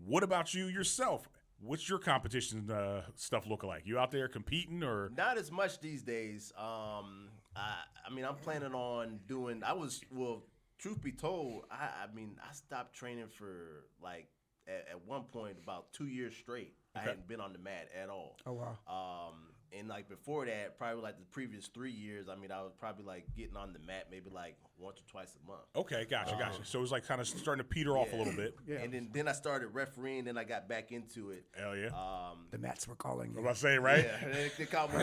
what about you yourself? What's your competition stuff look like? You out there competing or?
Not as much these days. I mean, I'm planning on doing. Truth be told, I stopped training for like at one point about 2 years straight. I hadn't been on the mat at all.
Oh, wow.
And like before that, probably like the previous 3 years, I mean, I was probably like getting on the mat maybe like once or twice a month.
Okay, gotcha. So it was like kind of starting to peter off a little bit.
Yeah.
And then I started refereeing, then I got back into it.
Hell yeah.
The mats were calling
I'm
you.
about to say, right?
Yeah, they called me.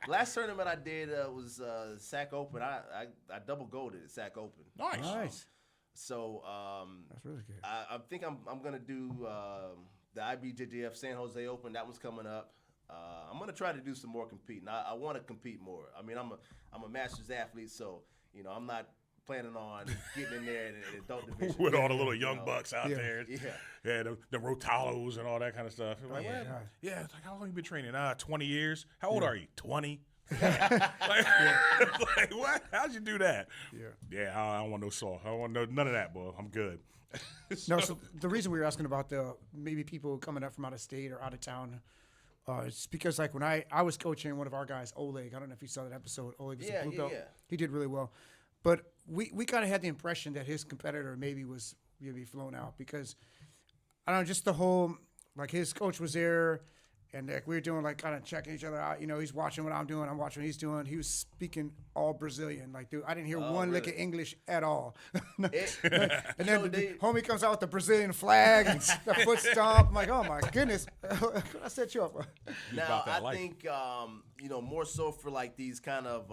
Last tournament I did was Sac Open. I double golded at Sac Open.
Nice.
Nice.
So
That's really good.
I think I'm gonna do the IBJJF San Jose Open. That one's coming up. I'm gonna try to do some more competing. I want to compete more. I mean, I'm a master's athlete, so I'm not planning on getting in there in the adult division.
With all the little young bucks out
Yeah.
there.
Yeah.
Yeah, the Rotalos and all that kind of stuff. Like,
yeah.
what? Yeah, it's like, how long you been training? 20 years. How old are you? 20. like, what? How'd you do that? Yeah, I don't want no salt. I don't want none of that, boy. I'm good.
No, so the reason we were asking about the maybe people coming up from out of state or out of town, it's because like when I was coaching one of our guys, Oleg. I don't know if you saw that episode. Oleg was a blue belt.
Yeah.
He did really well, but we kind of had the impression that his competitor maybe was maybe flown out because I don't know, just the whole like his coach was there. And like we were doing like kind of checking each other out. You know, he's watching what I'm doing. I'm watching what he's doing. He was speaking all Brazilian. Like, dude, I didn't hear one lick of English at all. And then the homie comes out with the Brazilian flag and the foot stomp. I'm like, oh my goodness. I set you up.
Now, I think, you know, more so for like these kind of,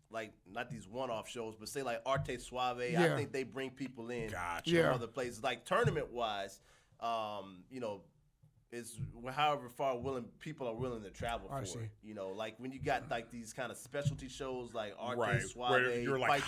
like not these one-off shows, but say like Arte Suave. I think they bring people in from other places. Like tournament-wise, you know, is however far people are willing to travel for it. You know, like when you got like these kind of specialty shows like Arte Suave,
where you're like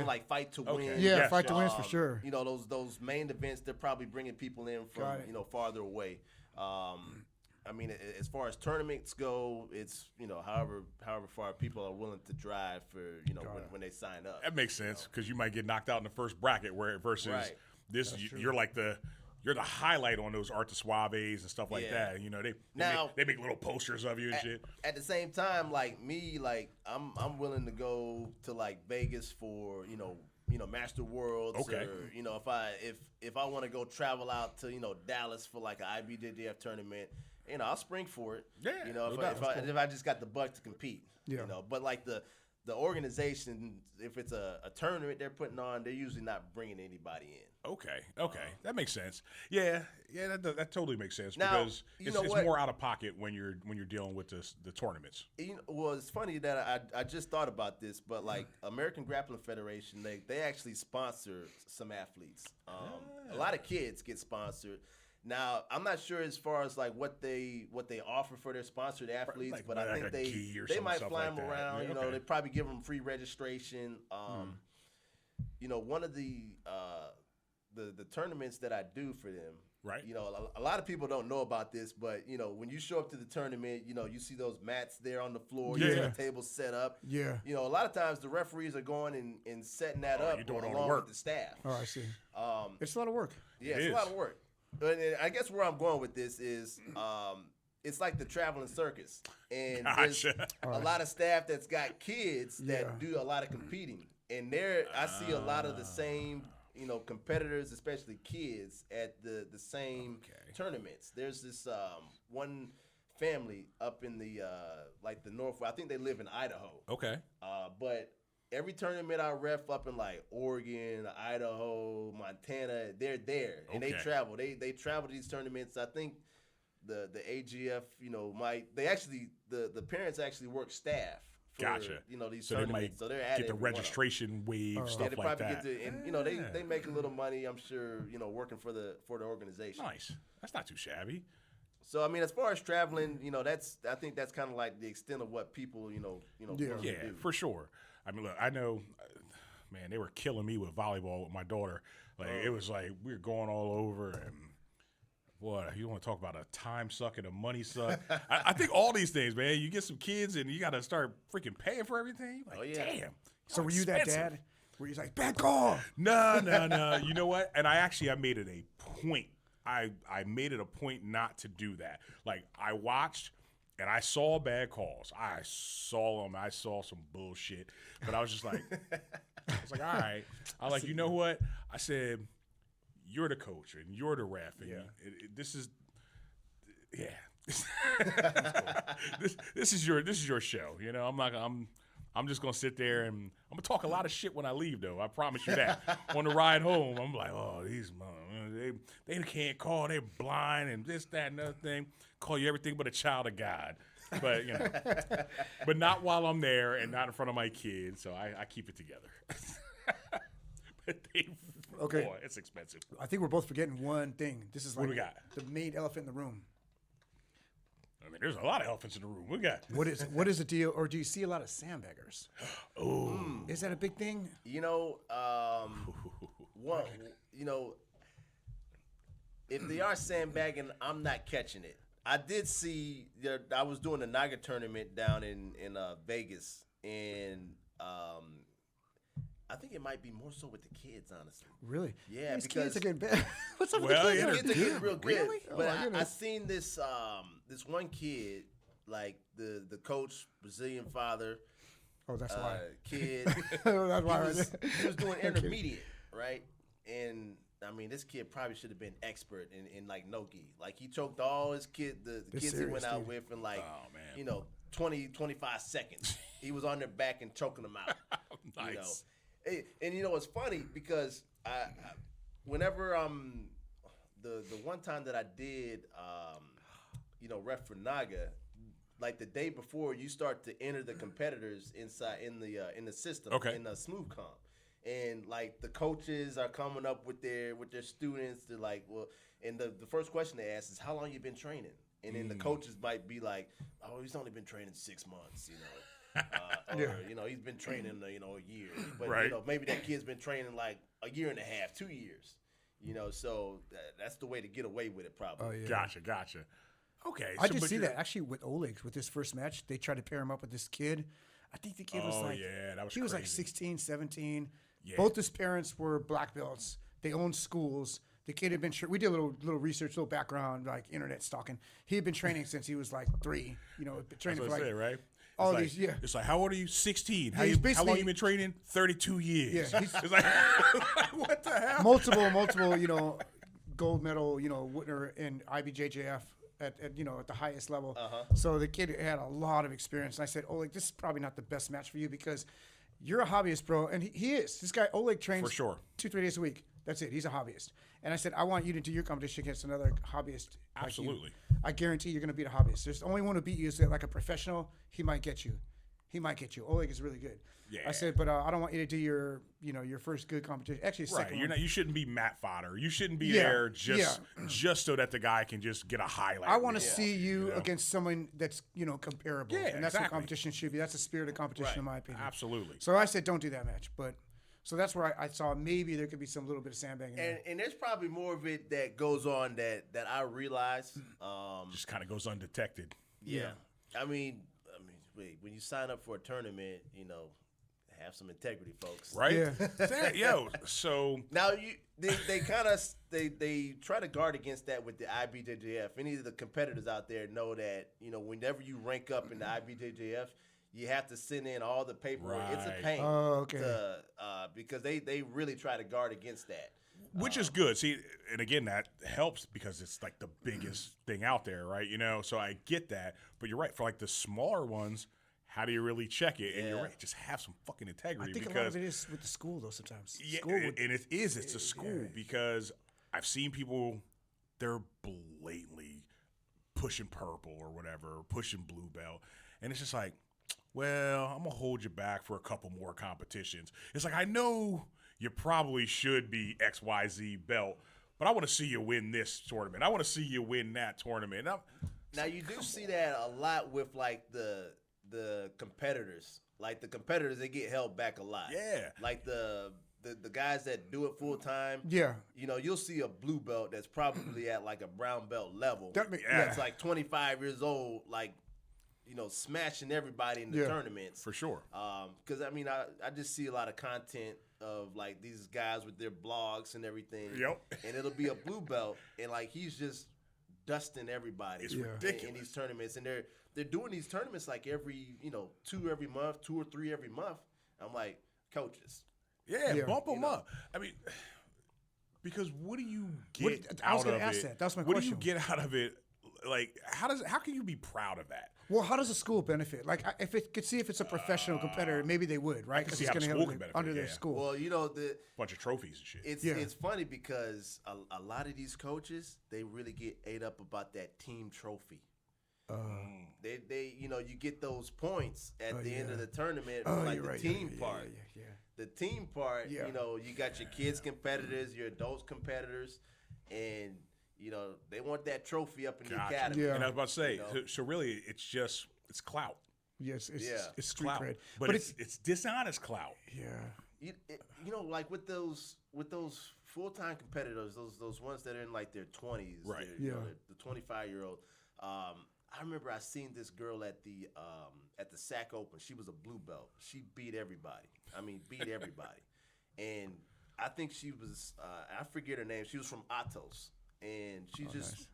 like Fight to Win.
Yeah, Fight to Win for sure.
You know, those main events, they're probably bringing people in from you know farther away. I mean, as far as tournaments go, it's, you know, however far people are willing to drive for, you know, when they sign up.
That makes sense because you might get knocked out in the first bracket versus this. You're like you're the highlight on those Arte Suaves and stuff like that. You know, they make little posters of you and shit.
At the same time, like me, like I'm willing to go to like Vegas for, you know, Master Worlds.
Okay.
Or, you know, if I want to go travel out to, you know, Dallas for like an IBJJF tournament, you know, I'll spring for it. Yeah. You know, if I just got the buck to compete. Yeah. You know, but like the organization, if it's a tournament they're putting on, they're usually not bringing anybody in.
Okay, that makes sense. Yeah, that totally makes sense
now,
because it's more out of pocket when you're dealing with the tournaments.
You know, well, it's funny that I just thought about this, but like American Grappling Federation, they actually sponsor some athletes. A lot of kids get sponsored. Now, I'm not sure as far as like what they offer for their sponsored athletes, but I think they might fly them around. You know, they probably give them free registration. You know, one of the tournaments that I do for them. Right. You know, a lot of people don't know about this, but you know, when you show up to the tournament, you know, you see those mats there on the floor, you see the table set up. Yeah. You know, a lot of times the referees are going and setting that up along with the staff.
Oh, I see. It's a lot of work.
Yeah, it's a lot of work. And I guess where I'm going with this is it's like the traveling circus. And there's a lot of staff that's got kids that do a lot of competing. And I see a lot of the same, you know, competitors, especially kids, at the same tournaments. There's this one family up in the like the north. I think they live in Idaho. Okay. But every tournament I ref up in like Oregon, Idaho, Montana, they're there and they travel. They travel to these tournaments. I think the AGF, you know, the parents actually work staff. For, you know, these tournaments. So they're at
get the registration wave, stuff like that.
And you know, they make a little money, I'm sure, you know, working for the organization.
Nice. That's not too shabby.
So I mean, as far as traveling, you know, I think that's kind of like the extent of what people, you know, do.
For sure. I mean, look, I know, man, they were killing me with volleyball with my daughter. Like it was like we were going all over and. Boy, you want to talk about a time suck and a money suck? I think all these things, man. You get some kids and you got to start freaking paying for everything. Like, damn.
So were you that dad? Where he's like, bad call?
No. You know what? And I made it a point. I made it a point not to do that. Like I watched and I saw bad calls. I saw them. I saw some bullshit. But I was just like, all right. I was like, you know what? I said, you're the coach and you're the ref. And this is this is your show. You know, I'm just gonna sit there and I'm gonna talk a lot of shit when I leave, though. I promise you that. On the ride home, I'm like, oh, these they can't call. They're blind and this, that, and other thing. Call you everything but a child of God. But you know, but not while I'm there and not in front of my kids. So I keep it together. But boy, it's expensive.
I think we're both forgetting one thing. This is like
what we got?
The main elephant in the room.
I mean, there's a lot of elephants in the room. We got
What is the deal? Or do you see a lot of sandbaggers?
oh,
Is that a big thing?
You know, one, you know, if they are sandbagging, I'm not catching it. I did see. I was doing the Naga tournament down in Vegas, and I think it might be more so with the kids, honestly.
Really?
Yeah,
These
because
kids are getting bad. What's up
Well,
with the
yeah,
kids?
kids are getting real good.
Really? Oh,
But
my
I
goodness.
seen this this one kid, like the coach, Brazilian father,
Oh, that's why.
kid.
That's why.
He was doing intermediate, right? And I mean, this kid probably should have been expert in like no-gi. Like he choked all his the
It's
kids he
serious,
went out
dude.
with in like,
Oh, man.
you know, 20-25 seconds. He was on their back and choking them out.
nice.
You know, and you know it's funny because I whenever the one time that I did you know, ref for Naga, like the day before you start to enter the competitors inside in the system,
Okay.
in the smooth comp, and like the coaches are coming up with their students. They're like, well, and the first question they ask is, how long you been training? And then the coaches might be like, oh, he's only been training 6 months, you know. Or, you know, he's been training, you know, a year. But,
Right.
you know, maybe that kid's been training like a year and a half, 2 years. You know, so that's the way to get away with it, probably.
Oh, yeah.
Gotcha. Okay,
I
so,
just
but
see
you're-
that actually with Oleg with his first match. They tried to pair him up with this kid. I think the kid was
Oh,
like,
yeah, that was
he was like
crazy.
16, 17.
Yeah.
Both his parents were black belts. They owned schools. The kid had been. We did a little research, little background, like internet stalking. He had been training since he was like 3. You know,
That's
training
what
for
I
like
said, right?
all
It's
these.
like,
Yeah.
It's like, how old are you? 16. How,
Yeah, he's
how long
basically-
you been training? 32 years.
Yeah, he's-
It's like, what the hell?
multiple, you know, gold medal, you know, winner in IBJJF at you know, at the highest level. So the kid had a lot of experience. And I said, Oleg, this is probably not the best match for you because you're a hobbyist, bro. And he is. This guy, Oleg, trains
For sure.
2-3 days a week. That's it. He's a hobbyist. And I said, I want you to do your competition against another hobbyist. like you.
Absolutely.
I guarantee you're going to beat a hobbyist. There's the only one to beat you is like a professional. He might get you. Oleg is really good.
Yeah.
I said, but I don't want you to do your, you know, your first good competition. Actually,
Right,
second
you're
one.
not. You shouldn't be mat fodder. You shouldn't be
Yeah,
there just so that the guy can just get a highlight.
I want to
reel,
see you
know?
against someone that's, you know, comparable.
Yeah,
and that's what
exactly.
competition should be. That's the spirit of competition,
Right.
in my opinion.
Absolutely.
So I said, don't do that match. But so that's where I saw maybe there could be some little bit of sandbagging. there.
And there's probably more of it that goes on that I realize.
Just kind of goes undetected.
Yeah. I mean, wait, when you sign up for a tournament, you know, have some integrity, folks.
Right?
Yeah.
Yo, so
Now they kind of they try to guard against that with the IBJJF. Any of the competitors out there know that, you know, whenever you rank up in the IBJJF, you have to send in all the paperwork. It's a
Right.
pain.
Oh, okay.
Because they really try to guard against that.
which is good. See, and again, that helps because it's like the biggest thing out there, right? You know, so I get that. But you're right. For like the smaller ones, how do you really check it? And you're
Yeah.
right. Just have some fucking
I
integrity
think a lot
because
of it is with the school, though, sometimes.
yeah,
School would,
and it is. It's a school because I've seen people. They're blatantly pushing purple or whatever, pushing blue belt, and it's just like, well, I'm gonna hold you back for a couple more competitions. It's like I know you probably should be XYZ belt, but I want to see you win this tournament. I want to see you win that tournament.
Now you do see that a lot with like the competitors. Like the competitors, they get held back a lot.
Yeah.
Like the guys that do it full time.
Yeah.
You know, you'll see a blue belt that's probably at like a brown belt level.
Yeah.
That's like 25 years old, like, you know, smashing everybody in the
Yeah.
tournaments.
For sure.
Because I mean, I just see a lot of content of like these guys with their blogs and everything.
Yep.
And it'll be a blue belt, and like he's just dusting everybody.
It's
in
ridiculous.
these tournaments, and they're doing these tournaments like every, you know, 2 every month, 2 or 3 every month. I'm like, coaches.
Yeah,
Yeah.
bump them
You know.
up. I mean, because what do you
What-
get
I was
out
gonna
of
ask
it?
that. That's my
what
question.
do you get out of it? Like, how can you be proud of that?
Well, how does the school benefit? Like, if it could see if it's a professional competitor, maybe they would, right?
see
it's
how the
gonna
school
have
can
it
benefit,
under their
yeah.
school.
Well, you know,
Bunch of trophies and shit.
it's
Yeah.
it's funny because a lot of these coaches, they really get ate up about that team trophy. They you know, you get those points at the end of the tournament for like
you're
the
right.
team
Yeah,
part.
yeah.
The team part,
Yeah.
you know, you got your kids competitors, your adults competitors, and You know, they want that trophy up in the
Gotcha.
academy.
Yeah.
And I was about to say,
You know?
so really, it's clout.
Yes, it's
Yeah.
It's
street
clout,
cred.
but it's dishonest clout.
Yeah.
You know, like with those full-time competitors, those ones that are in like their 20s,
Right.
you know, the 25-year-old. I remember I seen this girl at the SAC Open. She was a blue belt. She beat everybody. I mean, beat everybody. And I think she was I forget her name. She was from Atos, and she's just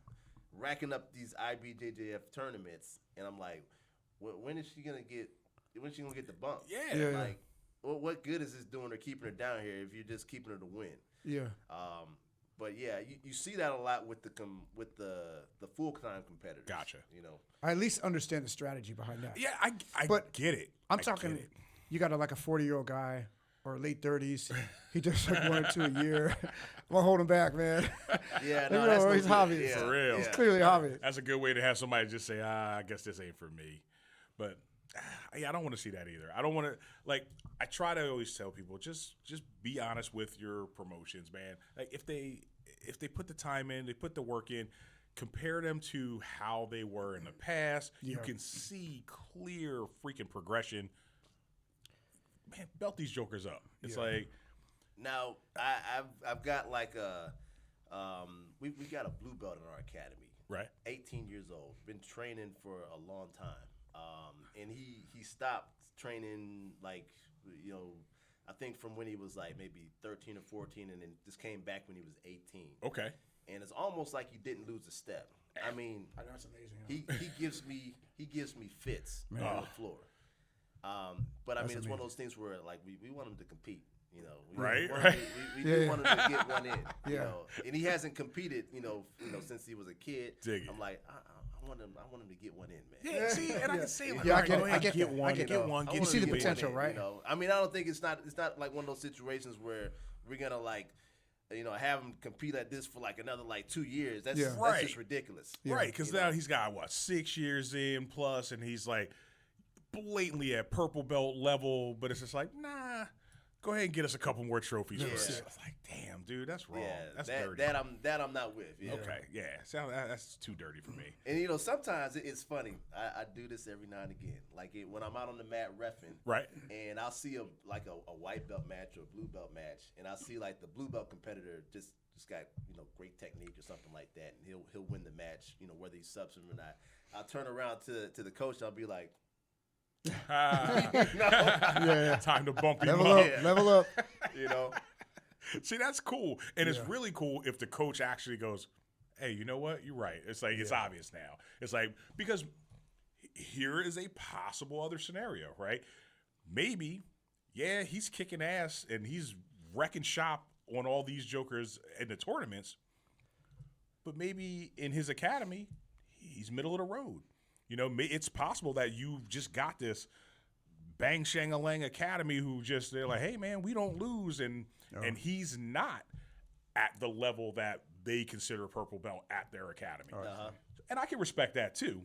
racking up these IBJJF tournaments. And I'm like, when is she gonna get the bump?
Yeah.
Like, well, what good is this doing her keeping her down here if you're just keeping her to win?
Yeah.
But yeah, you see that a lot with the full-time competitors.
Gotcha.
You know,
I at least understand the strategy behind that.
Yeah, I
But
get it.
I'm
I
talking,
get it.
you got like a 40-year-old guy or late 30s. He does like 1 or 2 a year. I'm gonna hold him back, man.
yeah,
You
no,
know,
that's no
he's
good.
hobbyist.
Yeah,
For real.
He's
yeah.
clearly a hobbyist.
That's a good way to have somebody just say, I guess this ain't for me. But yeah, I don't want to see that either. I don't want to, like, I try to always tell people, just be honest with your promotions, man. Like, if they put the time in, they put the work in, compare them to how they were in the past, you can see clear freaking progression. Man, belt these jokers up. It's like,
Now I've got like we got a blue belt in our academy.
right?
18 years old, been training for a long time, and he stopped training like, you know, I think from when he was like maybe 13 or 14, and then just came back when he was 18.
Okay.
And it's almost like he didn't lose a step. I mean,
That's amazing.
he gives me fits on the floor. But I mean, it's one of those things where like we want him to compete. You know,
Right.
We do want him to get one in. You
Yeah.
know, and he hasn't competed. You know, since he was a kid.
Dig it.
I'm like, I want him to get one in, man.
Yeah, see, and I can say, like,
Yeah, I
all right,
get
go
it.
ahead,
I get
get
that.
one,
I get
get
that.
one,
I
get
want
see
him
the
to get one
potential,
in,
right?
You know, I mean, I don't think it's not like one of those situations where we're gonna like, you know, have him compete at this for like another like 2 years. That's
Right.
just ridiculous.
Right, because now he's got, 6 years in plus, and he's like blatantly at purple belt level, but it's just like, nah, go ahead and get us a couple more trophies first.
Yeah.
It's like, damn, dude, that's wrong.
Yeah,
That's
that,
dirty.
that I'm not with. Yeah.
Okay, yeah, that's too dirty for me.
And you know, sometimes it's funny. I do this every now and again. Like when I'm out on the mat reffing,
Right.
and I'll see a white belt match or a blue belt match, and I'll see like the blue belt competitor just got, you know, great technique or something like that, and he'll win the match, you know, whether he subs him or not. I'll turn around to the coach and I'll be like,
Time to bump him
Level
up.
up. Level up.
you know,
See, that's cool. And it's really cool if the coach actually goes, hey, you know what? You're right. It's like, it's obvious now. It's like, because here is a possible other scenario, right? Maybe, yeah, he's kicking ass and he's wrecking shop on all these jokers in the tournaments, but maybe in his academy, he's middle of the road. You know, it's possible that you just got this bang shang-a-lang academy who just, they're like, hey, man, we don't lose. And he's not at the level that they consider purple belt at their academy. And I can respect that too.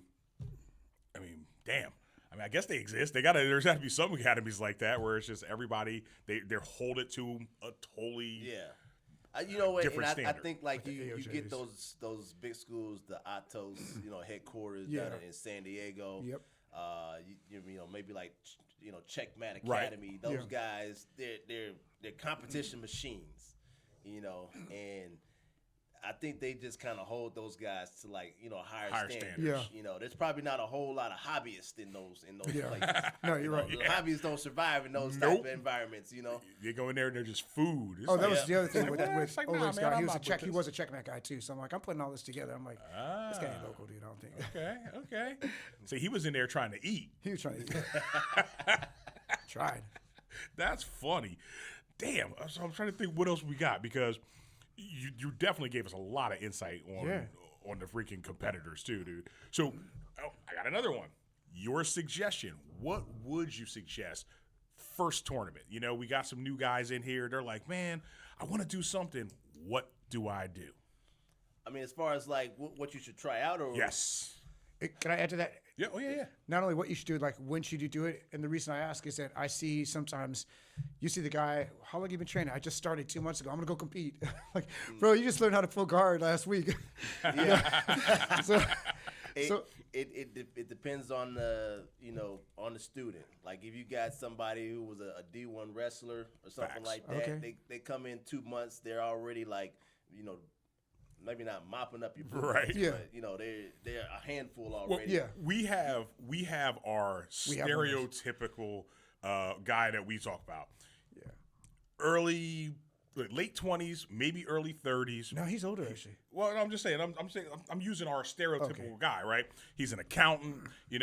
I mean, damn. I mean, I guess they exist. There's got to be some academies like that where it's just everybody, they're hold it to a totally
you know what?
different
And I
standard.
think like
the
you
AOJs.
get those big schools, the Atos, you know, headquarters down in San Diego.
Yep.
You know, maybe like, you know, Checkmat
Right.
Academy. Those guys, they're competition machines. You know, and I think they just kind of hold those guys to like, you know, higher standards.
standards.
Yeah.
You know, there's probably not a whole lot of hobbyists in those places.
No, you're right.
The hobbyists don't survive in those type of environments. You know.
They go in there and they're just food. It's
Oh, that
like,
was the other thing with
It's like, nah,
Oleg's
man,
guy.
I'm
He was
not with
he
this.
was a Checkmat guy too. So I'm like, I'm putting all this together. I'm like, this guy ain't local, dude. I don't think.
Okay. So he was in there trying to eat.
He was trying to tried.
That's funny. Damn. So I'm trying to think what else we got because you definitely gave us a lot of insight on the freaking competitors too, dude. So I got another one. Your suggestion. What would you suggest? First tournament. You know, we got some new guys in here. They're like, man, I want to do something. What do I do?
I mean, as far as like what you should try out, or
Yes.
Can I add to that?
Yeah. Oh yeah.
Not only what you should do, like when should you do it. And the reason I ask is that I see sometimes you see the guy, how long have you been training? I just started 2 months ago. I'm gonna go compete. Like, bro, you just learned how to pull guard last week. so
It depends on the on the student. Like if you got somebody who was a D1 wrestler or something like that,
Okay.
they come in 2 months, they're already like maybe not mopping up your boots,
Right.
Yeah.
but they're a handful
Well,
already.
yeah.
we have our stereotypical guy that we talk about.
Yeah.
Late 20s, maybe early 30s.
No, he's older actually.
Well, I'm just saying. I'm using our stereotypical guy, right? He's an accountant. He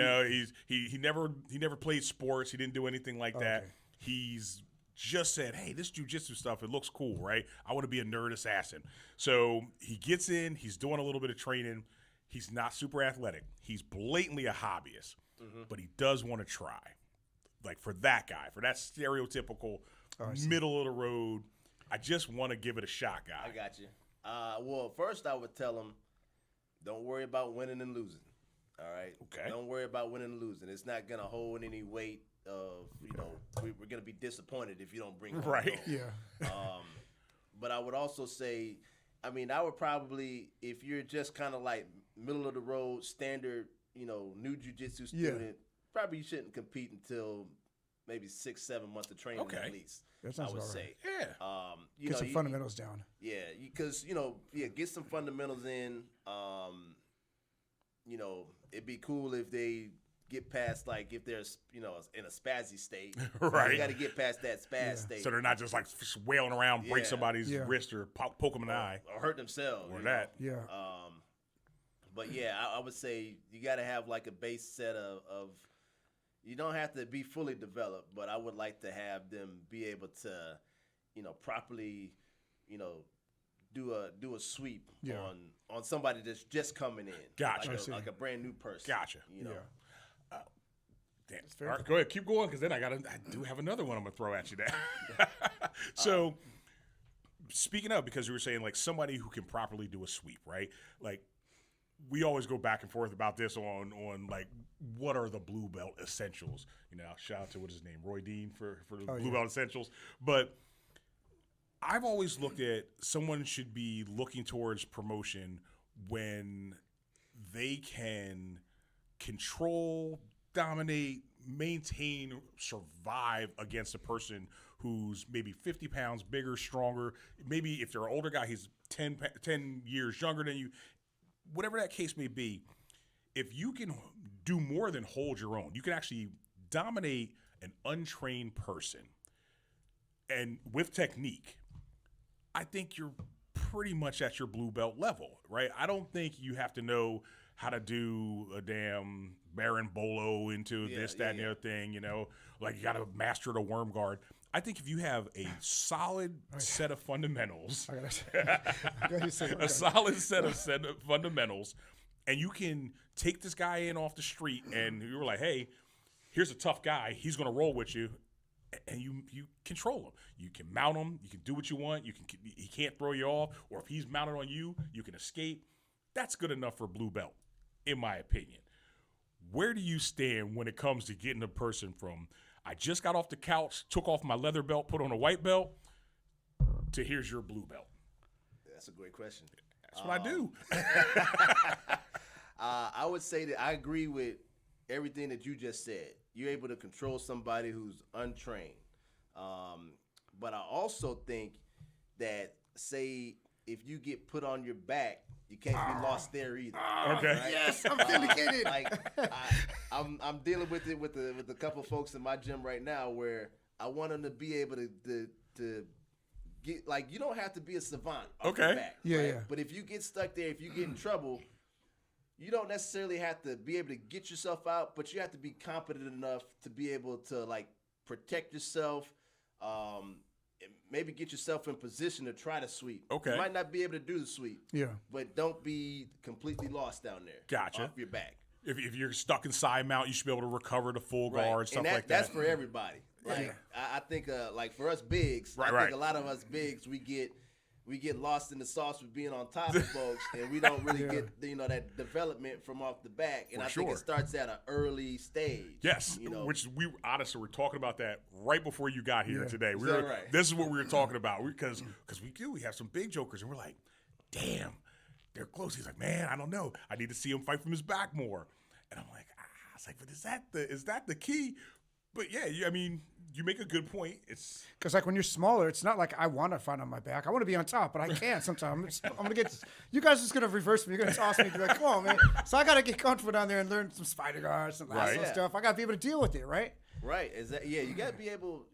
never played sports. He didn't do anything like that.
Okay.
He's just said, hey, this jiu-jitsu stuff, it looks cool, right? I want to be a nerd assassin. So he gets in. He's doing a little bit of training. He's not super athletic. He's blatantly a hobbyist, but he does want to try. Like for that guy, for that stereotypical middle of the road, I just want to give it a shot, guy.
I got you. Well, first I would tell him, don't worry about winning and losing. All right.
Okay.
Don't worry about winning and losing. It's not gonna hold any weight of we're gonna be disappointed if you don't bring home
Right.
gold.
Yeah.
But I would also say, I would probably, if you're just kind of like middle of the road, standard, new jiu-jitsu student, probably you shouldn't compete until maybe 6-7 months of training at least.
That sounds
I would
about
say.
Yeah.
Get some fundamentals down.
Yeah, because get some fundamentals in. It'd be cool if they get past, like, if they're in a spazzy state.
Right.
You got to get past that spaz state.
So they're not just like wailing around, break
Yeah.
somebody's
Yeah.
wrist or poke them in the eye.
or hurt themselves.
Or
you
that.
know?
Yeah.
But yeah, I would say you got to have like a base set of. You don't have to be fully developed, but I would like to have them be able to, properly, do a sweep on somebody that's just coming in.
Gotcha.
Like a brand new person.
Gotcha.
You know.
Damn.
fair.
All right, go ahead. Keep going, because then I do have another one I'm going to throw at you there. So, speaking of, because you were saying, like, somebody who can properly do a sweep, right? Like, we always go back and forth about this on like, what are the blue belt essentials? Shout out to, what's his name, Roy Dean for the blue belt essentials. But I've always looked at someone should be looking towards promotion when they can control, dominate, maintain, survive against a person who's maybe 50 pounds bigger, stronger. Maybe if you're an older guy, he's 10 years younger than you. Whatever that case may be, if you can do more than hold your own, you can actually dominate an untrained person. And with technique, I think you're pretty much at your blue belt level, right? I don't think you have to know how to do a damn Baron Bolo into this, that, and the other thing, like you got to master the worm guard. I think if you have a solid set of fundamentals, solid set of fundamentals, and you can take this guy in off the street and you're like, hey, here's a tough guy. He's going to roll with you. And you control him. You can mount him. You can do what you want. He can't throw you off. Or if he's mounted on you, you can escape. That's good enough for blue belt, in my opinion. Where do you stand when it comes to getting a person from, I just got off the couch, took off my leather belt, put on a white belt, to here's your blue belt?
That's a great question.
That's what I do.
I would say that I agree with everything that you just said. You're able to control somebody who's untrained. But I also think that, say, if you get put on your back, you can't be lost there either.
Okay.
Right?
Yes, I'm vindicated.
I'm dealing with it with a couple of folks in my gym right now where I want them to be able to get, like, you don't have to be a savant off your back.
Yeah,
right?
yeah.
But if you get stuck there, if you get in trouble, you don't necessarily have to be able to get yourself out, but you have to be competent enough to be able to, like, protect yourself, maybe get yourself in position to try to sweep.
Okay.
You might not be able to do the sweep.
Yeah.
But don't be completely lost down there.
Gotcha.
Off your back.
If you're stuck in side mount, you should be able to recover the full guard, stuff like that.
That's for everybody. Like, I think, like, for us bigs, I think a lot of us bigs, we we get lost in the sauce with being on top of folks, and we don't really get that development from off the back. And I think it starts at an early stage.
Yes, which we honestly were talking about that right before you got here today. This is what we were talking about because we have some big jokers, and we're like, damn, they're close. He's like, man, I don't know. I need to see him fight from his back more. And I'm like, it's like, but is that the key? But yeah, you make a good point. It's
because like when you're smaller, it's not like I want to fight on my back. I want to be on top, but I can't sometimes. I'm gonna get you guys just gonna reverse me. You're gonna toss me. You're like, come on, man. So I gotta get comfortable down there and learn some spider guards, some lasso stuff. I gotta be able to deal with it, right?
Right. You gotta be able.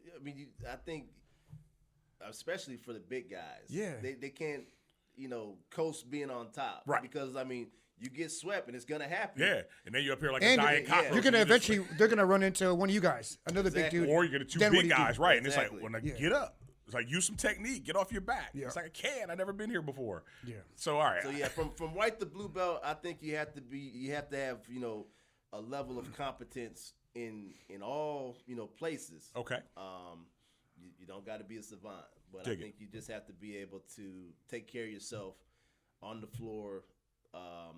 I think, especially for the big guys.
Yeah.
They can't, coast being on top.
Right.
Because you get swept and it's gonna happen.
Yeah, and then you're up here like a dying cockroach.
You're gonna eventually they're gonna run into one of you guys, another big dude,
or you get two big guys, right? And it's like, get up. It's like use some technique, get off your back. Yeah. It's like I've never been here before. Yeah. So all right.
So yeah, from white to blue belt, I think you have to have a level of competence in all places.
Okay.
You don't got to be a savant, but I think you just have to be able to take care of yourself on the floor.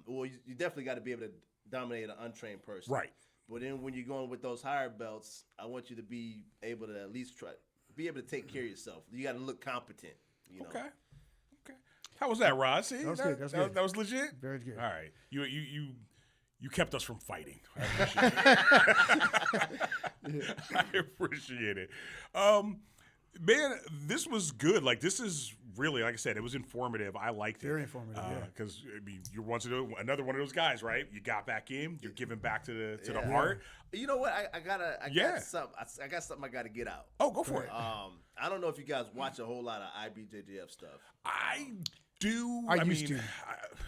You definitely got to be able to dominate an untrained person.
Right.
But then when you're going with those higher belts, I want you to be able to at least be able to take care of yourself. You got to look competent.
Okay. How was that, Rod? See,
that was good.
That was legit.
Very good.
All right. You kept us from fighting. I appreciate it. Man, this was good. Like, this is really, like I said, it was informative. I liked it.
Very informative,
because you're another one of those guys, right? You got back in. You're giving back to the heart.
You know what? I got something I got to get out.
Oh, go for it.
I don't know if you guys watch a whole lot of IBJJF stuff.
I do.
I used to.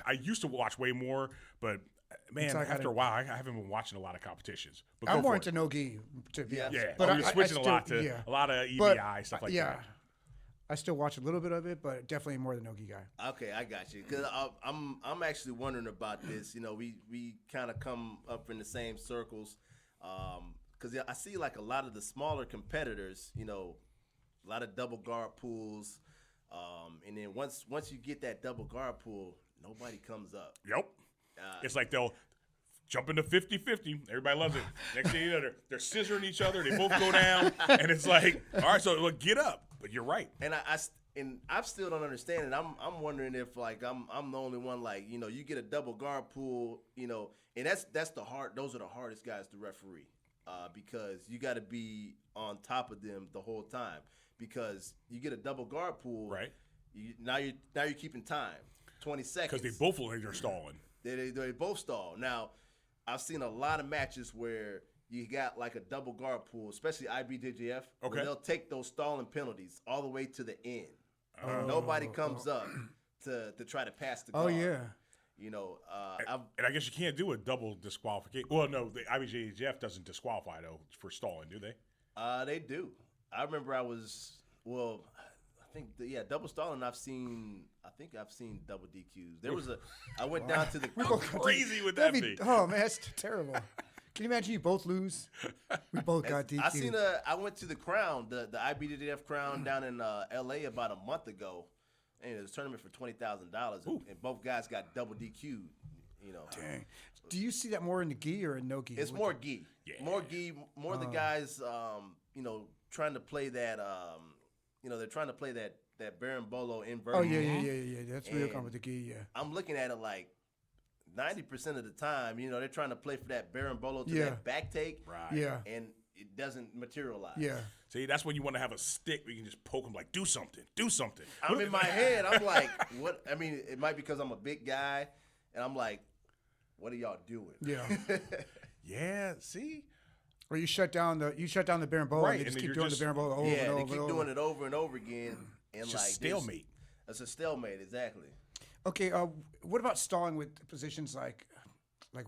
I used to watch way more, but man, after a while, I haven't been watching a lot of competitions. But
I'm more into no-gi, to be honest.
Yeah, but you're switching a lot to a lot of EBI, stuff like that.
I still watch a little bit of it, but definitely more the no-gi guy.
Okay, I got you. Because I'm actually wondering about this. We kind of come up in the same circles. Because I see like a lot of the smaller competitors, a lot of double guard pulls. And then once you get that double guard pull, nobody comes up.
Yep. It's like they'll jump into 50-50. Everybody loves it. Next thing you know, they're scissoring each other. They both go down. And it's like, all right, so get up. But you're right.
And I still don't understand it. I'm wondering if like I'm the only one, like, you get a double guard pull, and that's the hard. Those are the hardest guys to referee, because you got to be on top of them the whole time, because you get a double guard pull.
Right.
Now you're keeping time, 20 seconds.
Because they both look like they're stalling.
They both stall. Now, I've seen a lot of matches where you got like a double guard pull, especially IBJJF, where they'll take those stalling penalties all the way to the end. Nobody comes up to try to pass the guard.
Oh, yeah.
And
I guess you can't do a double disqualification. Well, no, the IBJJF doesn't disqualify, though, for stalling, do they?
They do. I remember I think double stalling. I think I've seen double DQs. I went down to the.
How crazy would that be?
Oh man, that's terrible. Can you imagine you both lose? We both got DQ.
I went to the Crown, the IBJJF Crown down in LA about a month ago, and it was a tournament for $20,000, and both guys got double DQ'd.
Dang. Do you see that more in the gi or in no gi?
It's more gi. Yeah. More gi. More the guys, trying to play that. They're trying to play that Berimbolo inverted.
Oh yeah. That's real common with the gi. Yeah.
I'm looking at it like 90% of the time, they're trying to play for that Berimbolo to that back take.
Right.
Yeah.
And it doesn't materialize.
Yeah.
See, that's when you want to have a stick where you can just poke them like, do something.
I'm in my head. I'm like, what? I mean, it might be because I'm a big guy, and I'm like, what are y'all doing?
Yeah.
Yeah. See.
Or you shut down the Berimbolo,
right,
and you just keep doing the Berimbolo over and over.
Yeah, they keep doing it over and over again, and
it's
like
just stalemate.
It's a stalemate, exactly.
Okay, what about stalling with positions like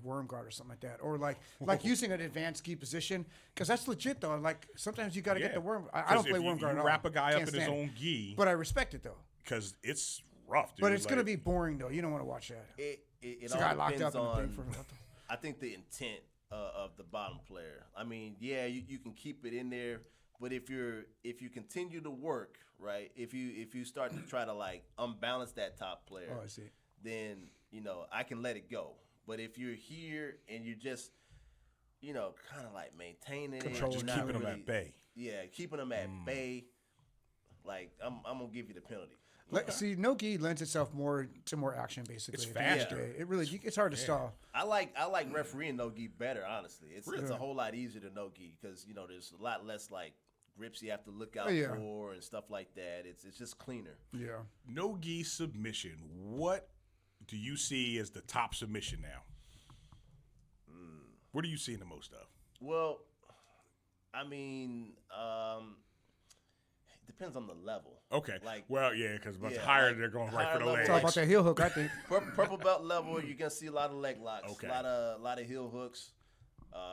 worm guard or something like that, or like using an advanced key position? Because that's legit though. Like sometimes you got to get the worm. I don't play worm guard.
You wrap a guy up in his own gi,
but I respect it though.
Because it's rough, dude.
But it's gonna be boring though. You don't want to watch that.
It all depends on. I think the intent of the bottom player. I mean, yeah, you can keep it in there, But if you continue to work, right, if you start to try to like unbalance that top player,
Oh, I see.
then I can let it go. But if you're here and you're just kind of like maintaining
Controlling
it,
it.
not
Keeping them
really-
at bay.
Yeah, keeping them at bay. Like I'm gonna give you the penalty.
See, no gi lends itself more to more action, basically.
It's
at the end of the
faster.
day. It really, it's hard to stall.
I like refereeing no gi better. Honestly, it's a whole lot easier to no gi because there's a lot less like grips you have to look out for and stuff like that. It's just cleaner.
Yeah.
No gi submission. What do you see as the top submission now? What are you seeing the most of?
Well, I mean, it depends on the level.
Okay.
Like,
well, yeah, because much
yeah,
higher
like
they're going
higher
right for the
level,
leg.
It's all about that heel hook, I think.
Purple belt level, you're gonna see a lot of leg locks,
Okay.
a lot of heel hooks,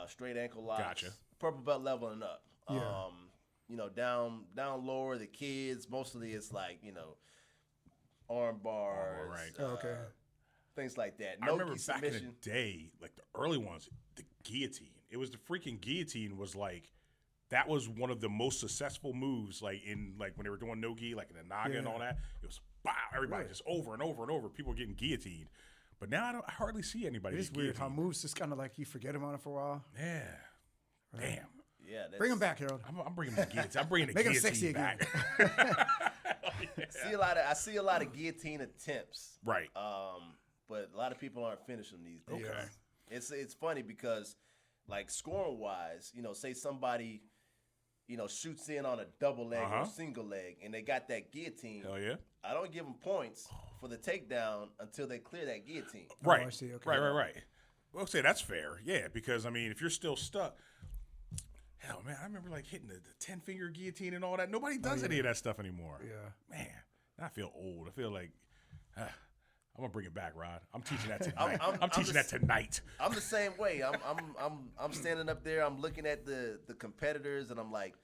straight ankle locks.
Gotcha.
Purple belt level and up.
Yeah.
Down lower, the kids mostly it's like arm bars,
right.
Oh, okay.
things like that.
I
No
remember
gi
back in
submission.
the day, like the early ones, the guillotine. It was the freaking guillotine was like, that was one of the most successful moves, like when they were doing no gi, like in the naga and
Yeah.
all that. It was wow, everybody
Right.
just over and over and over. People getting guillotined. But now I hardly see anybody.
It is
get
weird how
guillotined.
moves just kind of like you forget them on it for a while.
Yeah. Damn.
Yeah, that's,
Bring them back, Harold.
I'm bringing the guillotine. I'm bringing the
Make 'em
guillotine
sexy
back.
I see a lot of guillotine attempts.
Right.
But a lot of people aren't finishing these days.
Okay.
It's funny because, like scoring wise, say somebody, shoots in on a double leg or a single leg, and they got that guillotine.
Hell yeah.
I don't give them points for the takedown until they clear that guillotine.
Right.
I see, okay.
Right. Well, say that's fair. Yeah, because I mean, if you're still stuck, hell, man, I remember like hitting the 10-finger guillotine and all that. Nobody does any of that stuff anymore.
Yeah.
Man, I feel old. I feel like I'm gonna bring it back, Rod. I'm teaching that tonight. I'm teaching that tonight.
I'm the same way. I'm standing up there. I'm looking at the competitors, and I'm like,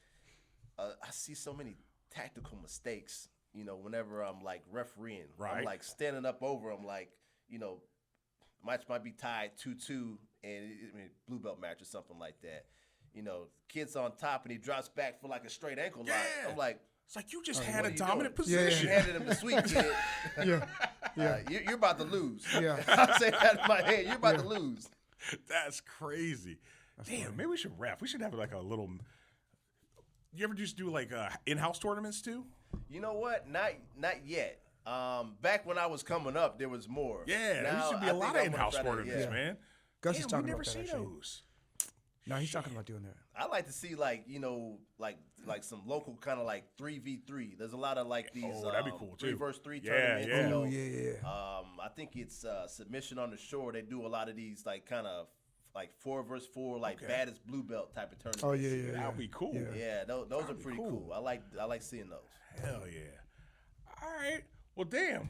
I see so many tactical mistakes. Whenever I'm like refereeing,
Right.
I'm like standing up over. I'm like, match might be tied 2-2, and blue belt match or something like that. Kid's on top, and he drops back for like a straight ankle lock.
Yeah.
I'm like,
It's like you just had a
are you
dominant
doing?
position.
handed him the sweet kid.
Yeah.
You're about to lose.
Yeah.
I'm saying that in my head. You're about to lose.
That's crazy. Damn, maybe we should ref. We should have like a little. You ever just do like in-house tournaments too?
You know what? Not yet. Back when I was coming up, there was more.
Yeah, there
Now,
used to be
I
a lot
think
of
I'm gonna
in-house
try to-
tournaments,
yeah.
man.
Gus is
Damn,
talking
we never
about that,
see
actually.
those.
No, he's talking about doing that.
I like to see like like some local kind of like 3v3. There's a lot of like these.
Oh, that'd be cool,
3
too.
versus 3
Yeah,
tournaments.
yeah.
Oh, yeah.
I think it's submission on the shore. They do a lot of these like kind of like 4 versus 4, like
Okay.
baddest blue belt type of tournaments.
Oh, yeah.
That'd be cool.
Yeah.
Yeah, those are
That'd be
pretty
cool.
cool. I like seeing those.
Hell yeah. All right. Well, damn.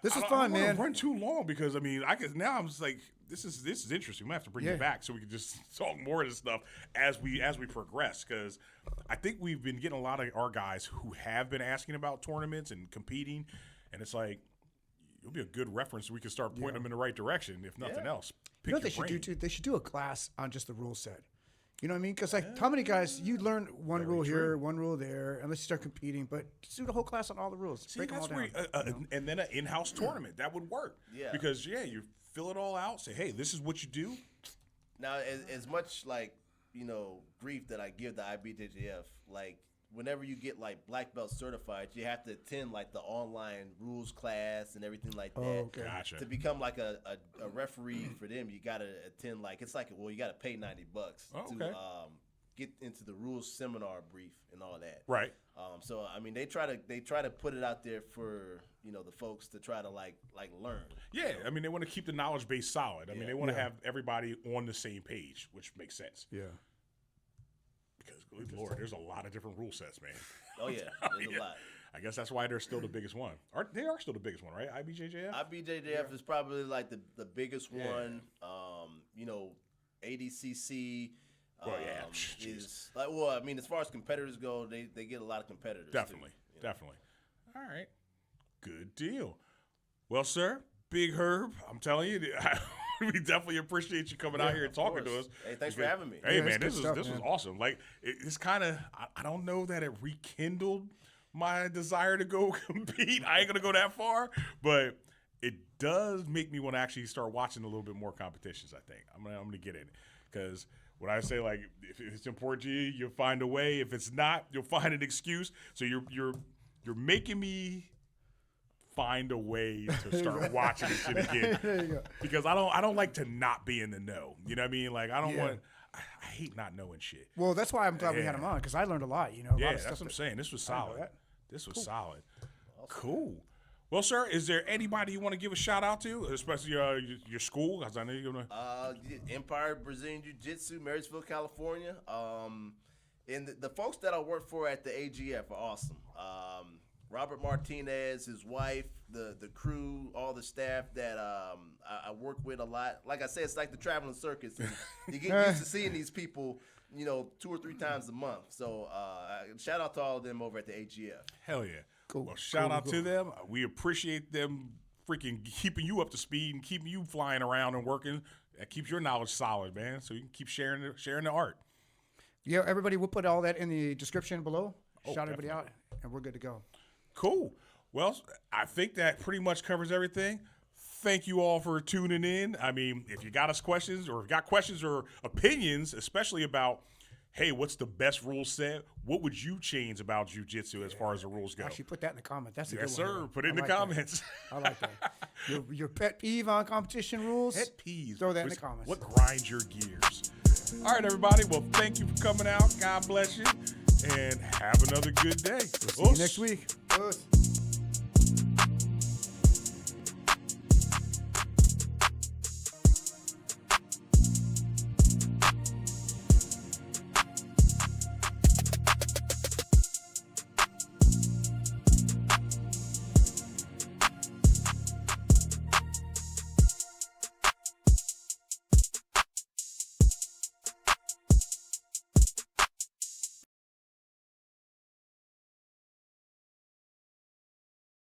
This was
I
fun,
don't wanna
man.
run too long because I mean, now I'm just like, this is interesting. We might have to bring
Yeah.
you back so we can just talk more of this stuff as we progress. Because I think we've been getting a lot of our guys who have been asking about tournaments and competing, and it's like it'll be a good reference. We can start pointing them in the right direction, if nothing
Yeah.
else.
You know what they should do too? They should do a class on just the rule set. You know what I mean? Because like, how many guys you learn one rule here, one rule there, unless you start competing. But just do the whole class on all the rules.
See,
Break them all
that's
down.
where, and then an in-house tournament that would work.
Yeah.
Because you fill it all out. Say, hey, this is what you do.
Now, as much like grief that I give the IBJJF, like whenever you get like black belt certified, you have to attend like the online rules class and everything like that.
Oh, okay.
Gotcha.
To become like a referee for them, you gotta attend like you gotta pay $90
Oh,
to
okay.
get into the rules seminar brief and all that.
Right.
So I mean, they try to put it out there for the folks to try to like learn.
Yeah, I mean, they want to keep the knowledge base solid. I mean, they want to have everybody on the same page, which makes sense.
Yeah.
Because, good Lord, there's a lot of different rule sets, man.
Oh yeah, there's a lot.
I guess that's why they're still the biggest one. They are still the biggest one, right? IBJJF?
IBJJF is probably like the biggest one. ADCC.
Well, yeah,
is like I mean, as far as competitors go, they get a lot of competitors.
Definitely.
Too,
Definitely. All right. Good deal. Well, sir, Big Herb, I'm telling you, We definitely appreciate you coming out here and talking to us.
Hey, thanks for having me.
Hey,
Yeah,
man,
it's
this
good
was
stuff, man.
awesome. Like, it's kind of, I don't know that it rekindled my desire to go compete. I ain't going to go that far, but it does make me want to actually start watching a little bit more competitions, I think. I'm gonna get in it. Because when I say, like, if it's important to you, you'll find a way. If it's not, you'll find an excuse. So you're making me find a way to start watching this shit again.
There you go.
Because I don't like to not be in the know. You know what I mean? Like, I don't want. I hate not knowing shit.
Well, that's why I'm glad we had him on, because I learned a lot. You know, a lot
Yeah,
of
that's
stuff
what I'm saying. This was
I know
solid.
that.
This was solid. Cool. Well, sir, is there anybody you want to give a shout out to, especially your school? Because I know you're gonna.
Empire Brazilian Jiu-Jitsu, Marysville, California. And the folks that I work for at the AGF are awesome. Robert Martinez, his wife, the crew, all the staff that I work with a lot. Like I said, it's like the traveling circus. And you get used to seeing these people, 2 or 3 times a month. So shout out to all of them over at the AGF.
Hell yeah.
Cool.
Well, shout out to them. We appreciate them freaking keeping you up to speed and keeping you flying around and working. That keeps your knowledge solid, man. So you can keep sharing the art.
Yeah, everybody, we'll put all that in the description below.
Oh,
Shout everybody out, and we're good to go.
Cool. Well, I think that pretty much covers everything. Thank you all for tuning in. I mean, if you got us questions or got questions or opinions, especially about, hey, what's the best rule set? What would you change about jiu-jitsu as far as the rules go?
Actually, put that in the comment. That's a
Yes,
good one.
sir.
Here.
Put it in the
like that.
comments.
I like that. Your pet peeve on competition rules?
Pet peeves.
Throw that in the comments.
What grinds your gears? All right, everybody. Well, thank you for coming out. God bless you. And have another good day.
See you next week. Us.